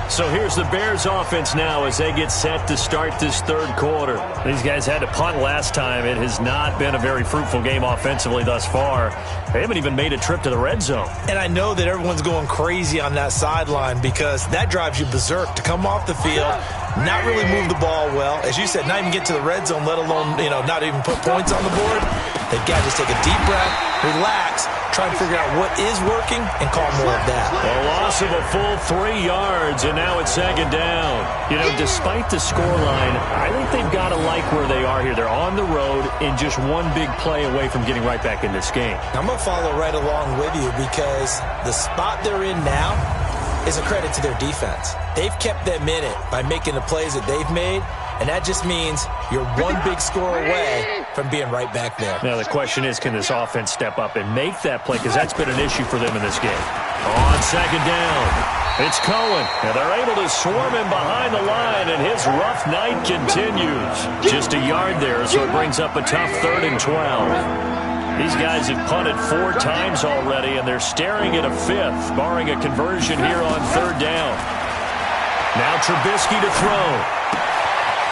So here's the Bears offense now as they get set to start this third quarter. These guys had to punt last time. It has not been a very fruitful game offensively thus far. They haven't even made a trip to the red zone. And I know that everyone's going crazy on that sideline because that drives you berserk to come off the field, not really move the ball well. As you said, not even get to the red zone, let alone, not even put points on the board. They've got to just take a deep breath, relax, try and figure out what is working, and call more of that. A loss of a full 3 yards, and now it's second down. Despite the scoreline, I think they've got to like where they are here. They're on the road and just one big play away from getting right back in this game. I'm going to follow right along with you because the spot they're in now is a credit to their defense. They've kept them in it by making the plays that they've made, and that just means you're one big score away from being right back there. Now the question is, can this offense step up and make that play? Because that's been an issue for them in this game. On second down, it's Cohen. And they're able to swarm him behind the line, and his rough night continues. Just a yard there, so it brings up a tough 3rd and 12. These guys have punted 4 times already, and they're staring at a 5th, barring a conversion here on 3rd down. Now Trubisky to throw.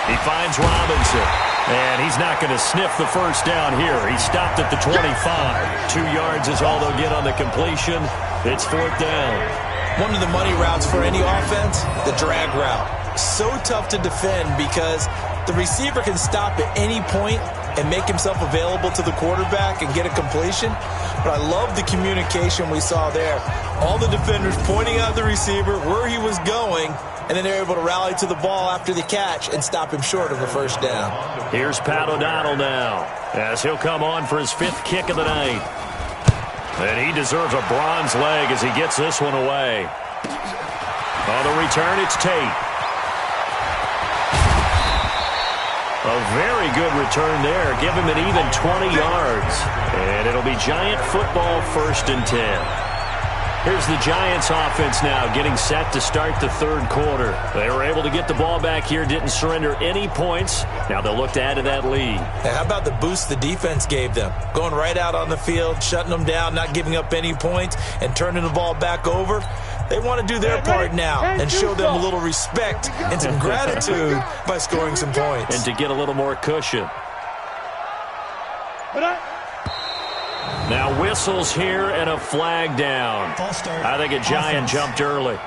He finds Robinson, and he's not going to sniff the first down here. He stopped at the 25. 2 yards is all they'll get on the completion. It's 4th down. One of the money routes for any offense, the drag route. So tough to defend because the receiver can stop at any point and make himself available to the quarterback and get a completion. But I love the communication we saw there. All the defenders pointing out the receiver, where he was going, and then they're able to rally to the ball after the catch and stop him short of a first down. Here's Pat O'Donnell now as he'll come on for his 5th kick of the night. And he deserves a bronze leg as he gets this one away. On the return, it's Tate. A very good return there. Give him an even 20 yards. And it'll be Giant football, 1st and 10. Here's the Giants offense now getting set to start the third quarter. They were able to get the ball back here, didn't surrender any points. Now they'll look to add to that lead. Hey, how about the boost the defense gave them? Going right out on the field, shutting them down, not giving up any points, and turning the ball back over. They want to do their part now and show them a little respect and some gratitude by scoring some points. And to get a little more cushion. Now whistles here and a flag down. I think a Giant jumped early.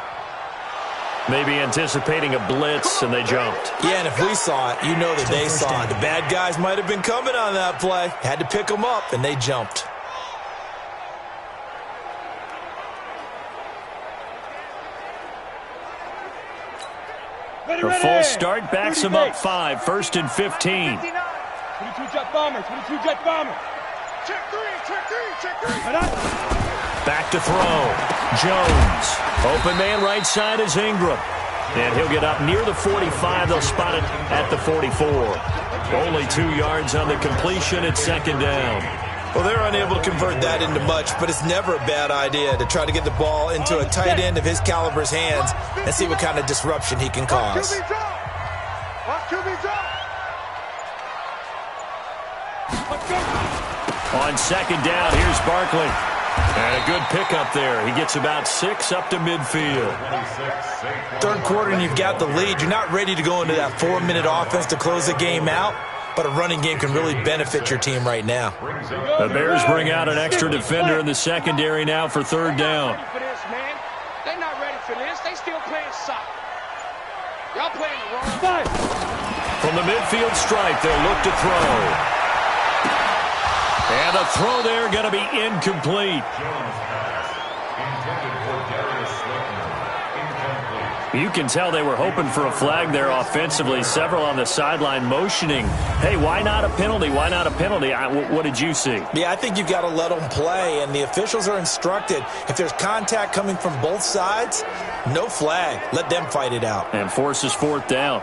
Maybe anticipating a blitz, and they jumped. Yeah, and if we saw it, you know that they saw it. The bad guys might have been coming on that play. Had to pick them up, and they jumped. A full start backs them up 5, 1st and 15. 22 jet bomber, 22 jet bomber. Check 3, check 3, check 3. Back to throw. Jones. Open man right side is Ingram. And he'll get up near the 45. They'll spot it at the 44. Only 2 yards on the completion at 2nd down. Well, they're unable to convert that into much, but it's never a bad idea to try to get the ball into a tight end of his caliber's hands and see what kind of disruption he can cause. On 2nd down, here's Barkley. And a good pickup there. He gets about 6 up to midfield. Third quarter and you've got the lead. You're not ready to go into that 4-minute offense to close the game out, but a running game can really benefit your team right now. The Bears bring out an extra defender in the secondary now for 3rd down. They're not ready for this. They still playing soccer. Y'all playing the wrong side. From the midfield stripe, they'll look to throw. And the throw there going to be incomplete. You can tell they were hoping for a flag there offensively. Several on the sideline motioning, hey, why not a penalty? Why not a penalty? What did you see? Yeah, I think you've got to let them play, and the officials are instructed. If there's contact coming from both sides, no flag. Let them fight it out. And forces 4th down.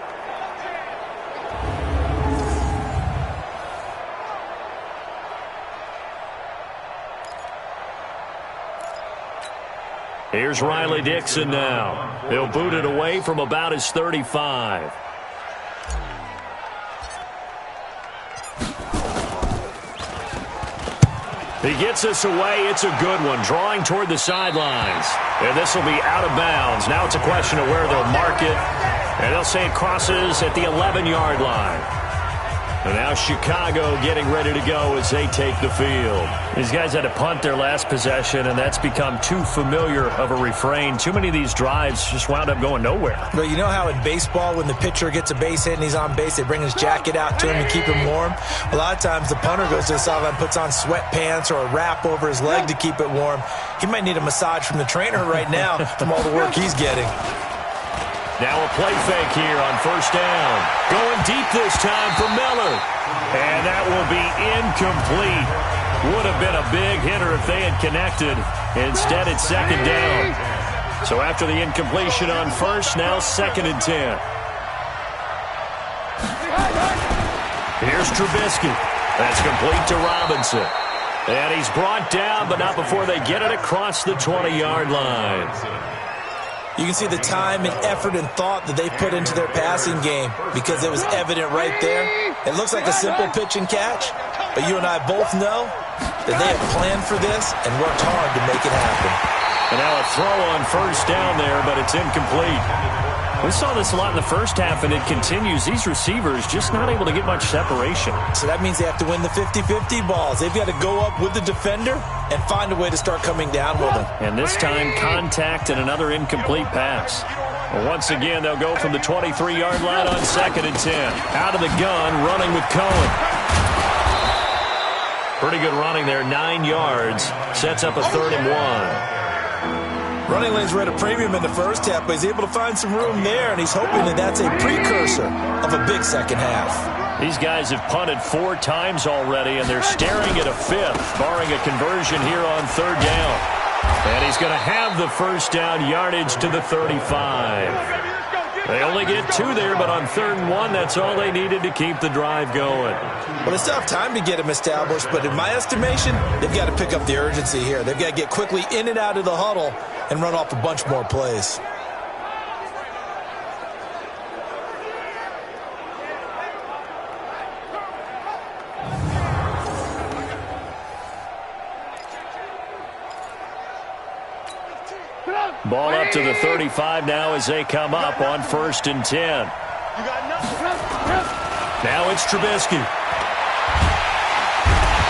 Here's Riley Dixon now. He'll boot it away from about his 35. He gets us away. It's a good one, drawing toward the sidelines. And this will be out of bounds. Now it's a question of where they'll mark it. And they'll say it crosses at the 11-yard line. And now Chicago getting ready to go as they take the field. These guys had to punt their last possession, and that's become too familiar of a refrain. Too many of these drives just wound up going nowhere. But you know how in baseball, when the pitcher gets a base hit and he's on base, they bring his jacket out to him and keep him warm? A lot of times the punter goes to the sideline, puts on sweatpants or a wrap over his leg to keep it warm. He might need a massage from the trainer right now from all the work he's getting. Now a play fake here on first down. Going deep this time for Miller. And that will be incomplete. Would have been a big hitter if they had connected. Instead, it's second down. So after the incompletion on first, now 2nd and 10. Here's Trubisky. That's complete to Robinson. And he's brought down, but not before they get it across the 20-yard line. You can see the time and effort and thought that they put into their passing game because it was evident right there. It looks like a simple pitch and catch, but you and I both know that they have planned for this and worked hard to make it happen. And now a throw on first down there, but it's incomplete. We saw this a lot in the first half, and it continues. These receivers just not able to get much separation. So that means they have to win the 50-50 balls. They've got to go up with the defender and find a way to start coming down with them. And this time, contact and another incomplete pass. Well, once again, they'll go from the 23-yard line on 2nd and 10. Out of the gun, running with Cohen. Pretty good running there, 9 yards. Sets up a 3rd and 1. Running lanes were at a premium in the first half, but he's able to find some room there, and he's hoping that that's a precursor of a big second half. These guys have punted 4 times already, and they're staring at a 5th, barring a conversion here on 3rd down. And he's going to have the first down yardage to the 35. They only get 2 there, but on 3rd and 1, that's all they needed to keep the drive going. Well, they still have time to get him established, but in my estimation, they've got to pick up the urgency here. They've got to get quickly in and out of the huddle and run off a bunch more plays. Ball up to the 35 now as they come up on 1st and 10. Now it's Trubisky.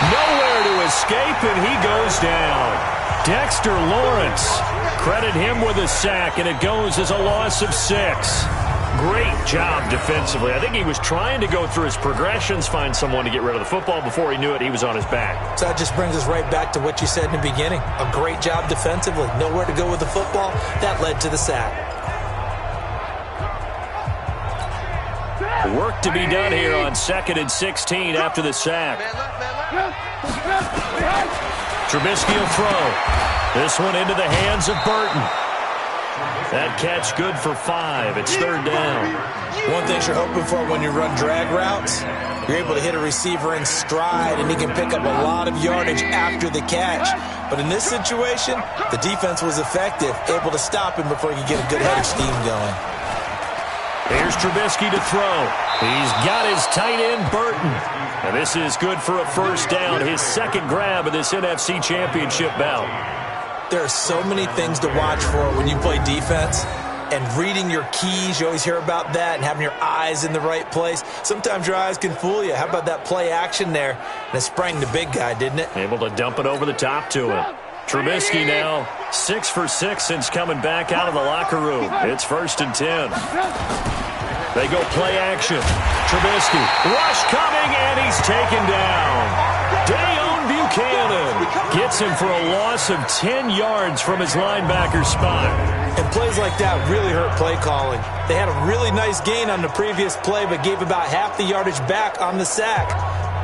Nowhere to escape, and he goes down. Dexter Lawrence, credit him with a sack, and it goes as a loss of 6. Great job defensively. I think he was trying to go through his progressions, find someone to get rid of the football. Before he knew it, he was on his back. So that just brings us right back to what you said in the beginning. A great job defensively. Nowhere to go with the football. That led to the sack. Work to be done here on 2nd and 16 after the sack. Trubisky will throw. This one into the hands of Burton. That catch good for 5. It's 3rd down. One thing you're hoping for when you run drag routes, you're able to hit a receiver in stride, and he can pick up a lot of yardage after the catch. But in this situation, the defense was effective, able to stop him before he could get a good head of steam going. Here's Trubisky to throw. He's got his tight end, Burton. And this is good for a first down, his 2nd grab of this NFC Championship bout. There are so many things to watch for when you play defense. And reading your keys, you always hear about that, and having your eyes in the right place. Sometimes your eyes can fool you. How about that play action there? And it sprang the big guy, didn't it? Able to dump it over the top to him. Trubisky now 6 for 6 since coming back out of the locker room. It's 1st and 10. They go play action. Trubisky, rush coming, and he's taken down. Dayon Buchanan gets him for a loss of 10 yards from his linebacker spot. And plays like that really hurt play calling. They had a really nice gain on the previous play, but gave about half the yardage back on the sack.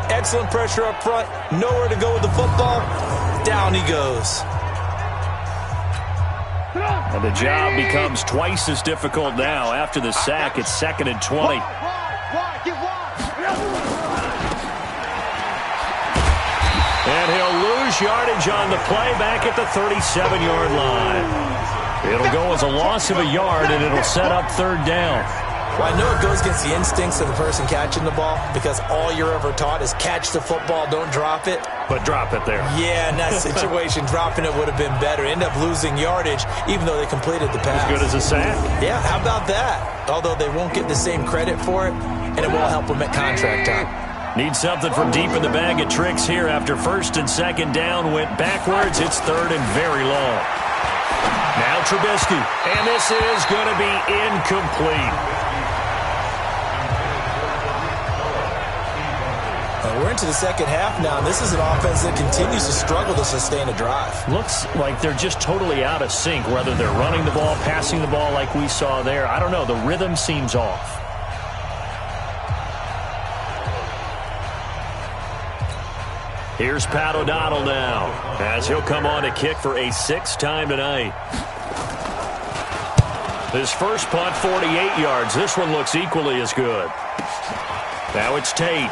Excellent pressure up front. Nowhere to go with the football. Down he goes. And the job becomes twice as difficult now. After the sack, it's 2nd and 20. And he'll lose yardage on the play back at the 37-yard line. It'll go as a loss of a yard, and it'll set up 3rd down. Well, I know it goes against the instincts of the person catching the ball because all you're ever taught is catch the football, don't drop it. But drop it there. Yeah, in that situation, dropping it would have been better. End up losing yardage, even though they completed the pass. As good as a sack. Yeah, how about that? Although they won't get the same credit for it, and it won't help them at contract time. Need something from deep in the bag of tricks here after first and second down went backwards. It's third and very long. Now Trubisky, and this is going to be incomplete. We're into the second half now, and this is an offense that continues to struggle to sustain a drive. Looks like they're just totally out of sync, whether they're running the ball, passing the ball like we saw there. I don't know. The rhythm seems off. Here's Pat O'Donnell now, as he'll come on to kick for a sixth time tonight. His first punt, 48 yards. This one looks equally as good. Now it's Tate.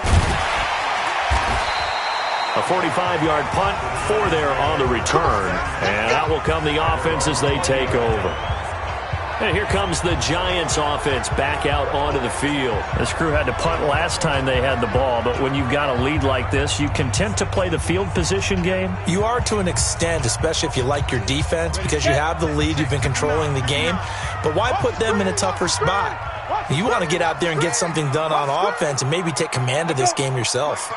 A 45-yard punt, 4 there on the return. And out will come the offense as they take over. And here comes the Giants offense back out onto the field. This crew had to punt last time they had the ball, but when you've got a lead like this, you content to play the field position game? You are to an extent, especially if you like your defense, because you have the lead, you've been controlling the game. But why put them in a tougher spot? You want to get out there and get something done on offense and maybe take command of this game yourself.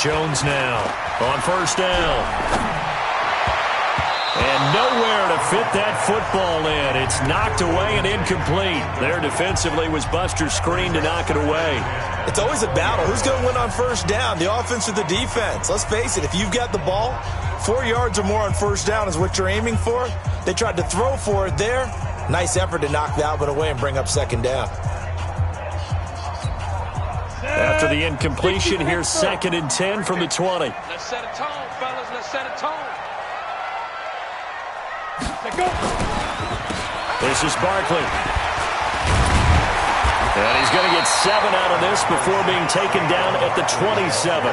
Jones now on first down. And nowhere to fit that football in. It's knocked away and incomplete. There defensively was Buster's screen to knock it away. It's always a battle. Who's going to win on first down, the offense or the defense? Let's face it, if you've got the ball, 4 yards or more on first down is what you're aiming for. They tried to throw for it there. Nice effort to knock that one away and bring up second down. After the incompletion, here's second and 10 from the 20. Let's set a tone, fellas. Let's set a tone. This is Barkley. And he's going to get 7 out of this before being taken down at the 27.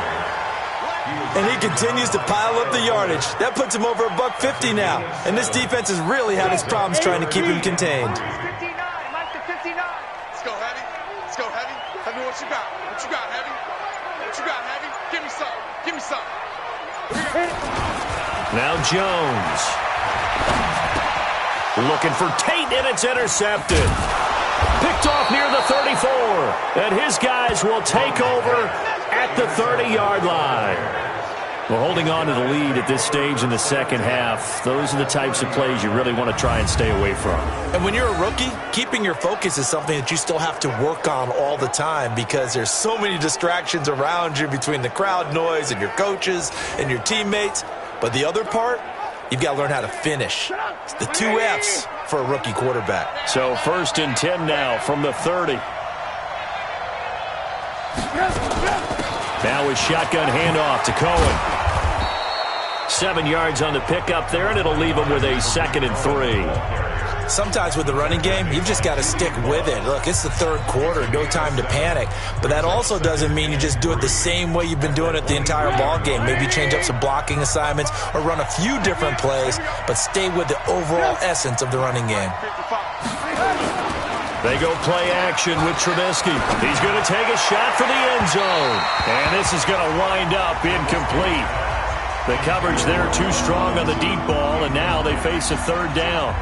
And he continues to pile up the yardage. That puts him over $150 now. And this defense has really had its problems trying to keep him contained. 59, Mike to 59. Let's go, Heavy. Let's go, Heavy. Heavy, what you got? What you got, Heavy? What you got, Heavy? Give me some. Give me some. Now Jones. Looking for Tate, and it's intercepted. Picked off near the 34. And his guys will take over at the 30-yard line. Well, holding on to the lead at this stage in the second half, those are the types of plays you really want to try and stay away from. And when you're a rookie, keeping your focus is something that you still have to work on all the time because there's so many distractions around you between the crowd noise and your coaches and your teammates. But the other part, you've got to learn how to finish. It's the 2 F's for a rookie quarterback. So first and 10 now from the 30. Now with shotgun handoff to Cohen. 7 yards on the pickup there, and it'll leave him with a 2nd and 3. Sometimes with the running game, you've just got to stick with it. Look, it's the third quarter, no time to panic. But that also doesn't mean you just do it the same way you've been doing it the entire ball game. Maybe change up some blocking assignments or run a few different plays, but stay with the overall essence of the running game. They go play action with Trubisky. He's going to take a shot for the end zone. And this is going to wind up incomplete. The coverage there too strong on the deep ball, and now they face a third down.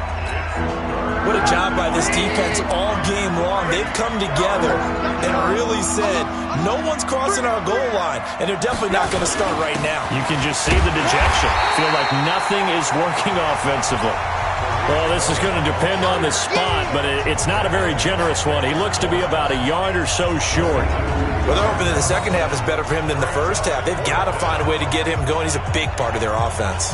What a job by this defense all game long. They've come together and really said, no one's crossing our goal line, and they're definitely not going to start right now. You can just see the dejection. Feel like nothing is working offensively. Well, this is going to depend on the spot, but it's not a very generous one. He looks to be about a yard or so short. Well, they're hoping that the second half is better for him than the first half. They've got to find a way to get him going. He's a big part of their offense.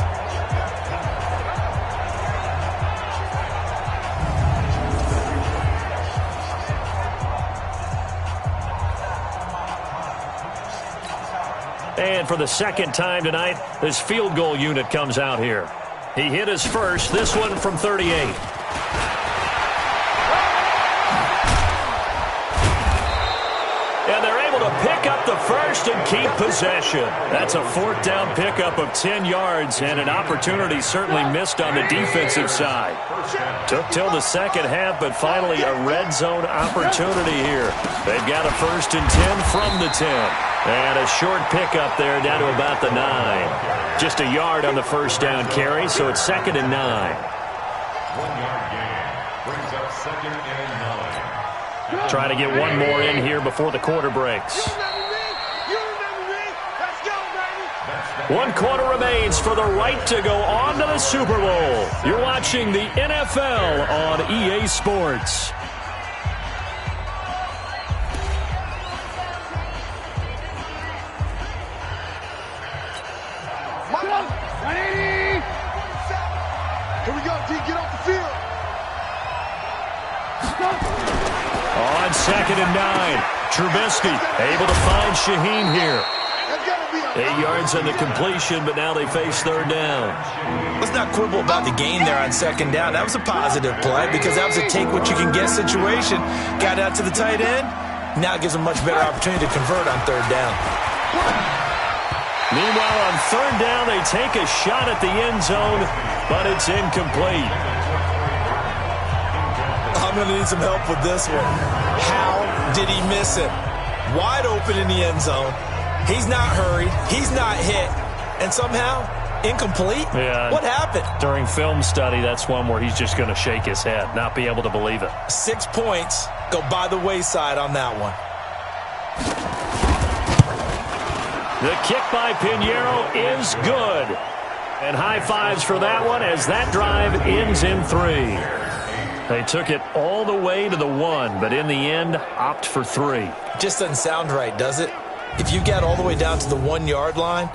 And for the second time tonight, this field goal unit comes out here. He hit his first, this one from 38. And they're able to pick up the first first and keep possession. That's a fourth down pickup of 10 yards and an opportunity certainly missed on the defensive side. Took till the second half, but finally a red zone opportunity here. They've got a first and 10 from the 10. And a short pickup there down to about the 9. Just a yard on the first down carry, so it's second and 9. 1-yard gain brings up second and 9. Trying to get one more in here before the quarter breaks. One quarter remains for the right to go on to the Super Bowl. You're watching the NFL on EA Sports. Here we go, D. Get off the field. On second and 9. Trubisky able to find Shaheen here. 8 yards on the completion, but now they face third down. Let's not quibble about the gain there on second down. That was a positive play because that was a take-what-you-can-get situation. Got out to the tight end. Now it gives them a much better opportunity to convert on third down. Meanwhile, on third down, they take a shot at the end zone, but it's incomplete. I'm going to need some help with this one. How did he miss it? Wide open in the end zone. He's not hurried. He's not hit. And somehow, incomplete? Yeah. What happened? During film study, that's one where he's just going to shake his head, not be able to believe it. 6 points go by the wayside on that one. The kick by Pinheiro is good. And high fives for that one as that drive ends in 3. They took it all the way to the 1, but in the end, opt for 3. Just doesn't sound right, does it? If you get all the way down to the 1-yard line,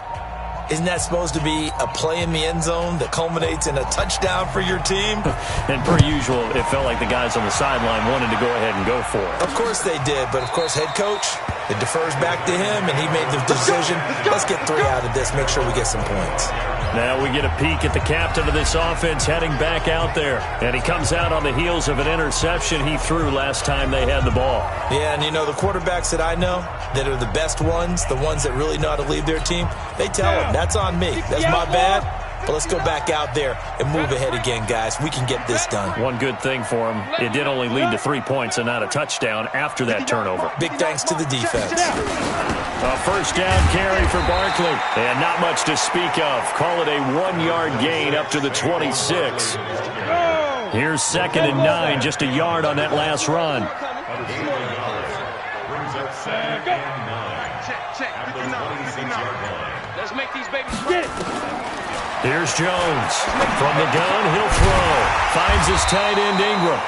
isn't that supposed to be a play in the end zone that culminates in a touchdown for your team? And per usual, it felt like the guys on the sideline wanted to go ahead and go for it. Of course they did, but of course head coach, it defers back to him, and he made the decision. Let's get 3 out of this, make sure we get some points. Now we get a peek at the captain of this offense heading back out there. And he comes out on the heels of an interception he threw last time they had the ball. Yeah, and you know, the quarterbacks that I know that are the best ones, the ones that really know how to lead their team, they tell them, that's on me. That's my bad. But let's go back out there and move ahead again, guys. We can get this done. One good thing for him, it did only lead to 3 points and not a touchdown after that turnover. Big thanks to the defense. A first down carry for Barkley. And not much to speak of. Call it a 1-yard gain up to the 26. Here's second and 9, just a yard on that last run. Brings up second and 9. Check. At the 26-yard line. Let's make these babies get it. Here's Jones. From the gun, he'll throw. Finds his tight end, Ingram.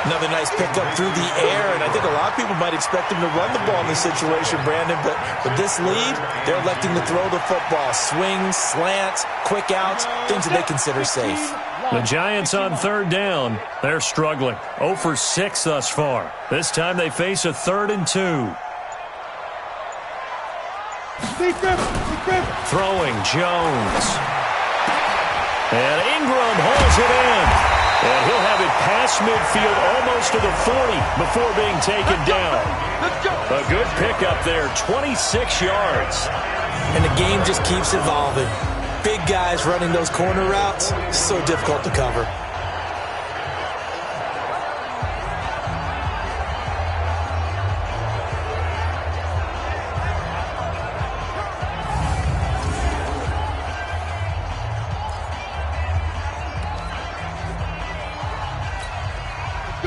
Another nice pickup through the air, and I think a lot of people might expect him to run the ball in this situation, Brandon, but with this lead, they're electing to throw the football. Swings, slants, quick outs, things that they consider safe. The Giants on third down. They're struggling. 0 for 6 thus far. This time they face a 3rd and 2. Throwing Jones. And Ingram hauls it in. And he'll have it past midfield almost to the 40 before being taken down. A good pickup there, 26 yards. And the game just keeps evolving. Big guys running those corner routes, so difficult to cover.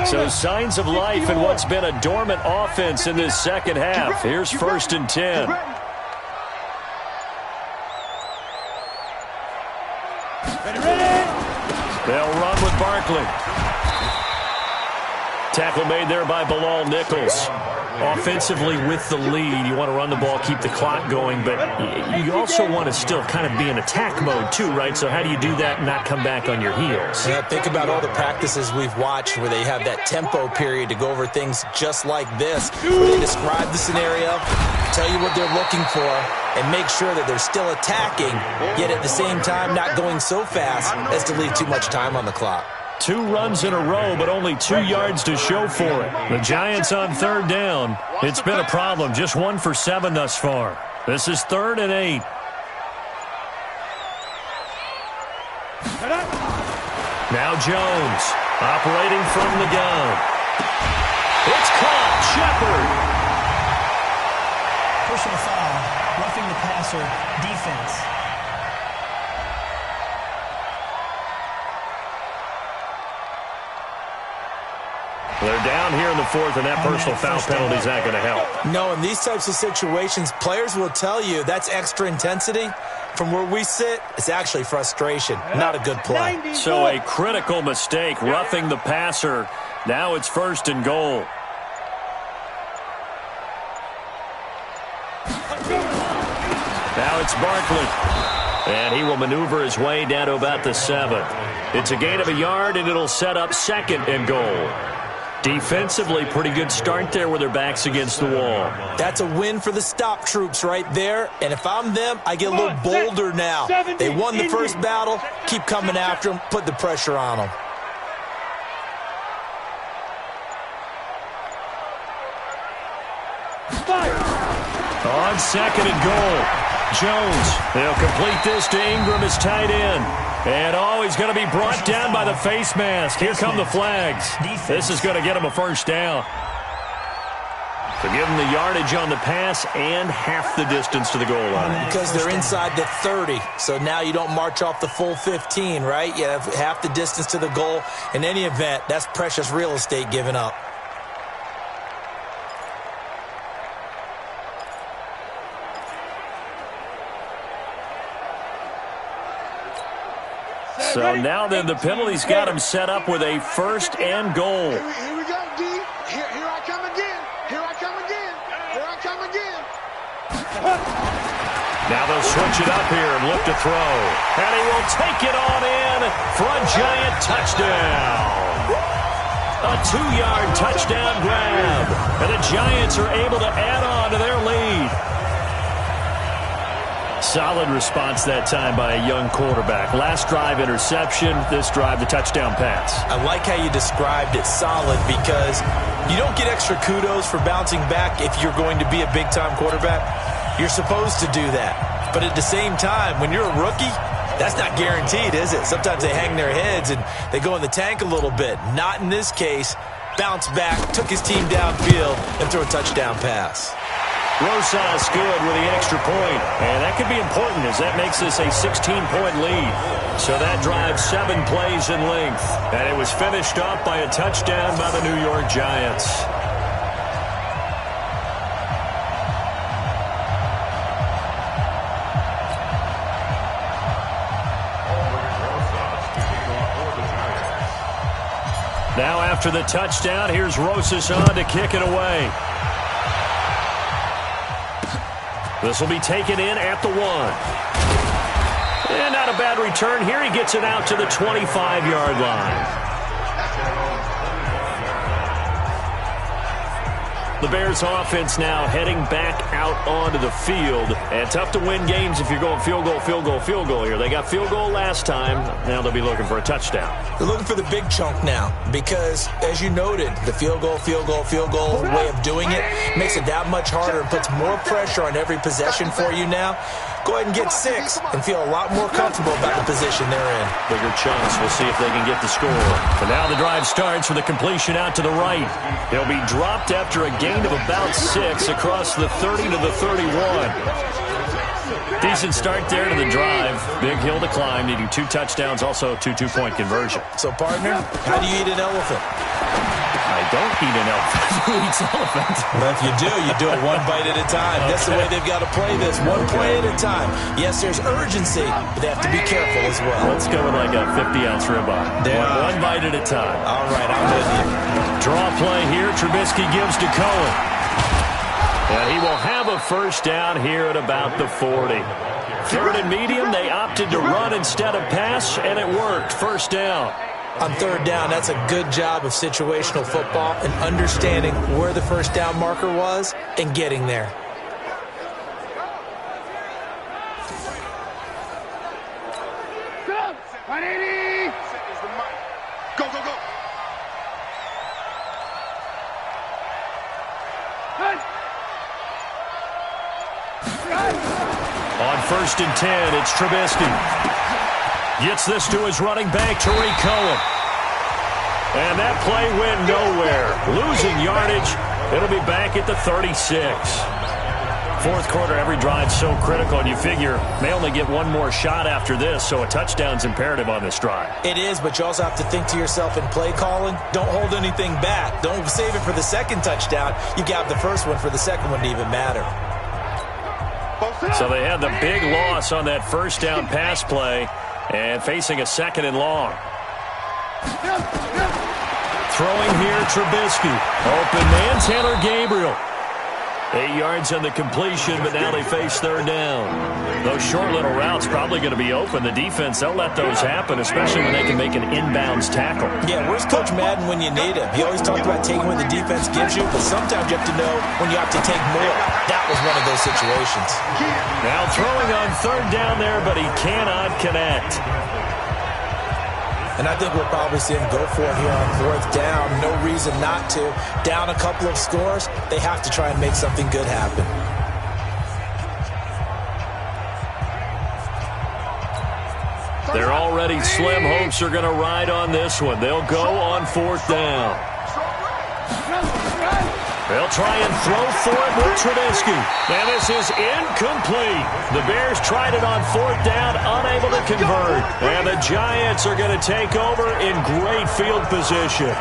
So signs of life in what's been a dormant offense in this second half. Here's first and 10. They'll run with Barkley. Tackle made there by Bilal Nichols. Offensively with the lead, you want to run the ball, keep the clock going, but you also want to still kind of be in attack mode too, right? So how do you do that and not come back on your heels? Yeah, think about all the practices we've watched where they have that tempo period to go over things just like this, where they describe the scenario, tell you what they're looking for, and make sure that they're still attacking, yet at the same time not going so fast as to leave too much time on the clock. 2 runs in a row, but only 2 yards to show for it. The Giants on 3rd down. It's been a problem. Just 1 for 7 thus far. This is 3rd and 8. Now Jones, operating from the gun. It's caught. Shepard. Personal foul, roughing the passer, defense. They're down here in the 4th, and that personal foul penalty is not going to help. No, in these types of situations, players will tell you that's extra intensity. From where we sit, it's actually frustration, not a good play. So a critical mistake, roughing the passer. Now it's 1st and goal. Now it's Barkley. And he will maneuver his way down to about the 7. It's a gain of a yard, and it'll set up 2nd and goal. Defensively, pretty good start there with their backs against the wall. That's a win for the stop troops right there. And if I'm them, I get a little bolder now. They won the first battle. Keep coming after them. Put the pressure on them. On 2nd and goal. Jones, they'll complete this to Ingram as tight end. And he's going to be brought down by the face mask. Here come the flags. This is going to get him a 1st down. So give him the yardage on the pass and half the distance to the goal line. Because they're inside the 30, so now you don't march off the full 15, right? You have half the distance to the goal. In any event, that's precious real estate given up. So now then the penalty's got him set up with a 1st and goal. Here we go, D. Here I come again. Here I come again. Here I come again. Now they'll switch it up here and look to throw. And he will take it on in for a Giant touchdown. A 2-yard touchdown grab. And the Giants are able to add on to their lead. Solid response that time by a young quarterback. Last drive, interception. This drive, the touchdown pass. I like how you described it, solid, because you don't get extra kudos for bouncing back if you're going to be a big-time quarterback. You're supposed to do that. But at the same time, when you're a rookie, that's not guaranteed, is it? Sometimes they hang their heads and they go in the tank a little bit. Not in this case. Bounced back, took his team downfield, and threw a touchdown pass. Rosas good with the extra point. And that could be important as that makes this a 16-point lead. So that drives 7 plays in length. And it was finished off by a touchdown by the New York Giants. Now after the touchdown, here's Rosas on to kick it away. This will be taken in at the 1. And not a bad return here. He gets it out to the 25-yard line. The Bears offense now heading back out onto the field. And tough to win games if you're going field goal, field goal, field goal here. They got field goal last time. Now they'll be looking for a touchdown. They're looking for the big chunk now because, as you noted, the field goal way of doing it makes it that much harder and puts more pressure on every possession for you now. Go ahead and get 6 and feel a lot more comfortable about the position they're in. Bigger chunks. We'll see if they can get the score. And now the drive starts with a completion out to the right. He'll be dropped after a gain of about 6 across the 30 to the 31. Decent start there to the drive. Big hill to climb, needing 2 touchdowns, also a 2 two-point conversion. So, partner, how do you eat an elephant? I don't eat an elephant. Who eats elephant? Well, if you do it one bite at a time. That's the way they've got to play this, one play at a time. Yes, there's urgency, but they have to be careful as well. Let's go with like a 50-ounce ribeye. One bite at a time. All right, I'm with you. Draw play here. Trubisky gives to Cohen. And he will have a 1st down here at about the 40. 3rd and medium, they opted to run instead of pass, and it worked. 1st down. On 3rd down, that's a good job of situational football and understanding where the 1st down marker was and getting there. Go, go, On 1st and 10, it's Trubisky. Gets this to his running back, Tariq Cohen. And that play went nowhere. Losing yardage. It'll be back at the 36. Fourth quarter, every drive so critical, and you figure may only get one more shot after this, so a touchdown's imperative on this drive. It is, but you also have to think to yourself in play calling, don't hold anything back. Don't save it for the second touchdown. You got the first one for the second one to even matter. So they had the big loss on that first down pass play and facing a 2nd and long. Throwing here, Trubisky. Open man, Taylor Gabriel. 8 yards on the completion, but now they face 3rd down. Those short little routes probably going to be open. The defense, they'll let those happen, especially when they can make an inbounds tackle. Yeah, where's Coach Madden when you need him? He always talked about taking what the defense gives you, but sometimes you have to know when you have to take more. That was one of those situations. Now throwing on 3rd down there, but he cannot connect. And I think we'll probably see him go for it here on 4th down. No reason not to. Down a couple of scores, they have to try and make something good happen. They're already slim hopes are going to ride on this one. They'll go on 4th down. They'll try and throw for it with Trubisky. And this is incomplete. The Bears tried it on 4th down, unable to convert. And the Giants are going to take over in great field position.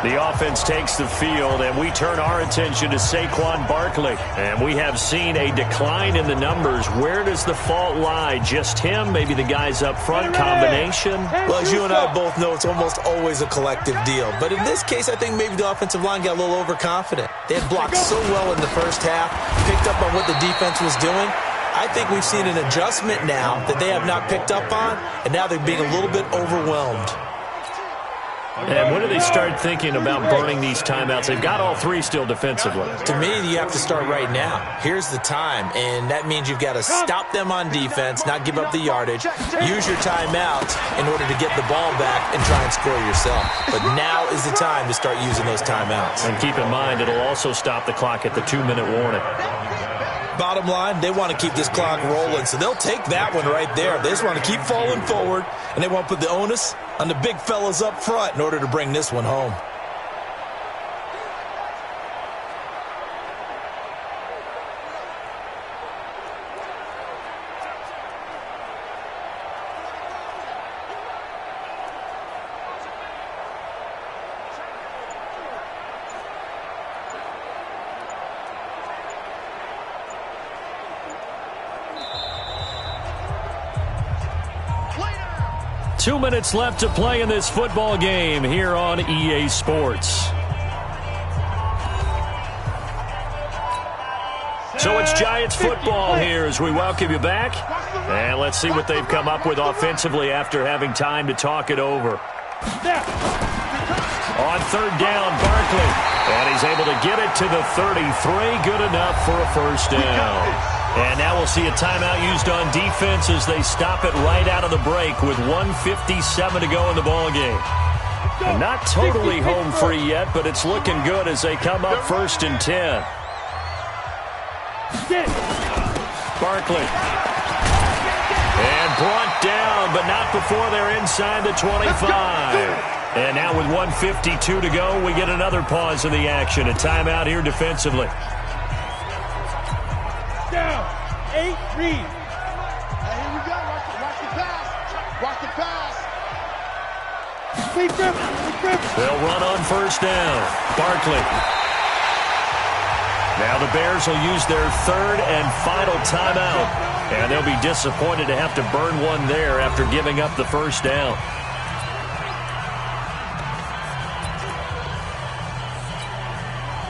The offense takes the field, and we turn our attention to Saquon Barkley. And we have seen a decline in the numbers. Where does the fault lie? Just him? Maybe the guys up front? Combination? Well, as you and I both know, it's almost always a collective deal. But in this case, I think maybe the offensive line got a little overconfident. They had blocked so well in the first half, picked up on what the defense was doing. I think we've seen an adjustment now that they have not picked up on, and now they're being a little bit overwhelmed. And when do they start thinking about burning these timeouts? They've got all 3 still defensively. To me, you have to start right now. Here's the time, and that means you've got to stop them on defense, not give up the yardage, use your timeouts in order to get the ball back and try and score yourself. But now is the time to start using those timeouts. And keep in mind, it'll also stop the clock at the 2-minute warning. Bottom line, they want to keep this clock rolling, so they'll take that one right there. They just want to keep falling forward, and they want to put the onus on the big fellas up front in order to bring this one home. Two minutes left to play in this football game here on EA Sports. So it's Giants football here as we welcome you back. And let's see what they've come up with offensively after having time to talk it over. On 3rd down, Barkley. And he's able to get it to the 33. Good enough for a 1st down. And now we'll see a timeout used on defense as they stop it right out of the break with 1:57 to go in the ballgame. Not totally home free yet, but it's looking good as they come up 1st and 10. Barkley. And brought down, but not before they're inside the 25. And now with 1:52 to go, we get another pause in the action. A timeout here defensively. Down. 8, read. Hey, here we go. Watch the pass. Watch the pass. They'll run on 1st down. Barkley. Now the Bears will use their 3rd and final timeout. And they'll be disappointed to have to burn one there after giving up the 1st down.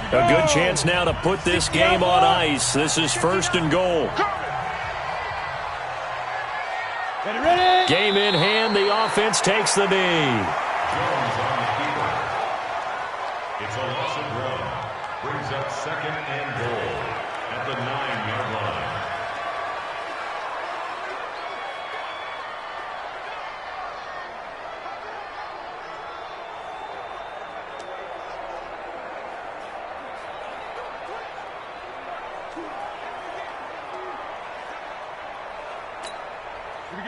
A good chance now to put this game on ice. This is 1st and goal. Game in hand. The offense takes the knee. It's a loss of ground. Brings up 2nd and goal at the 9-yard line.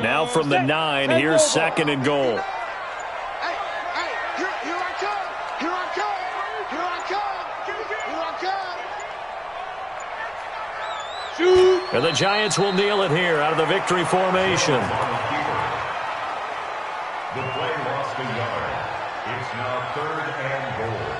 Now from the 9, here's 2nd and goal. Here I come. Here I come. Here I come. Here I come. Shoot. And the Giants will kneel it here out of the victory formation. The play lost a yard. It's now 3rd and goal.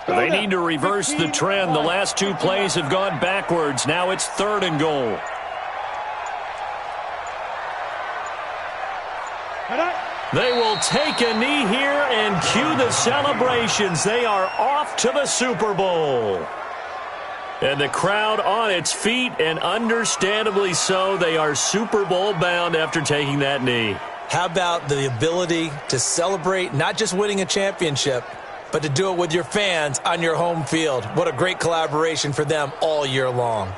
They need to reverse the trend. The last 2 plays have gone backwards. Now it's 3rd and goal. They will take a knee here and cue the celebrations. They are off to the Super Bowl. And the crowd on its feet, and understandably so. They are Super Bowl bound after taking that knee. How about the ability to celebrate not just winning a championship, but to do it with your fans on your home field? What a great collaboration for them all year long.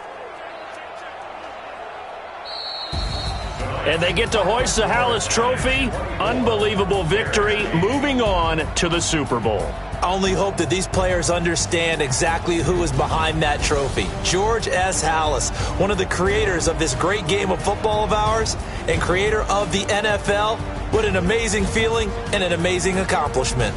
And they get to hoist the Hallis Trophy. Unbelievable victory, moving on to the Super Bowl. I only hope that these players understand exactly who is behind that trophy. George S. Hallis, one of the creators of this great game of football of ours and creator of the NFL. What an amazing feeling and an amazing accomplishment.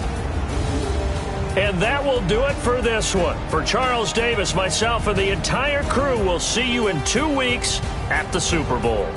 And that will do it for this one. For Charles Davis, myself, and the entire crew, we'll see you in 2 weeks at the Super Bowl.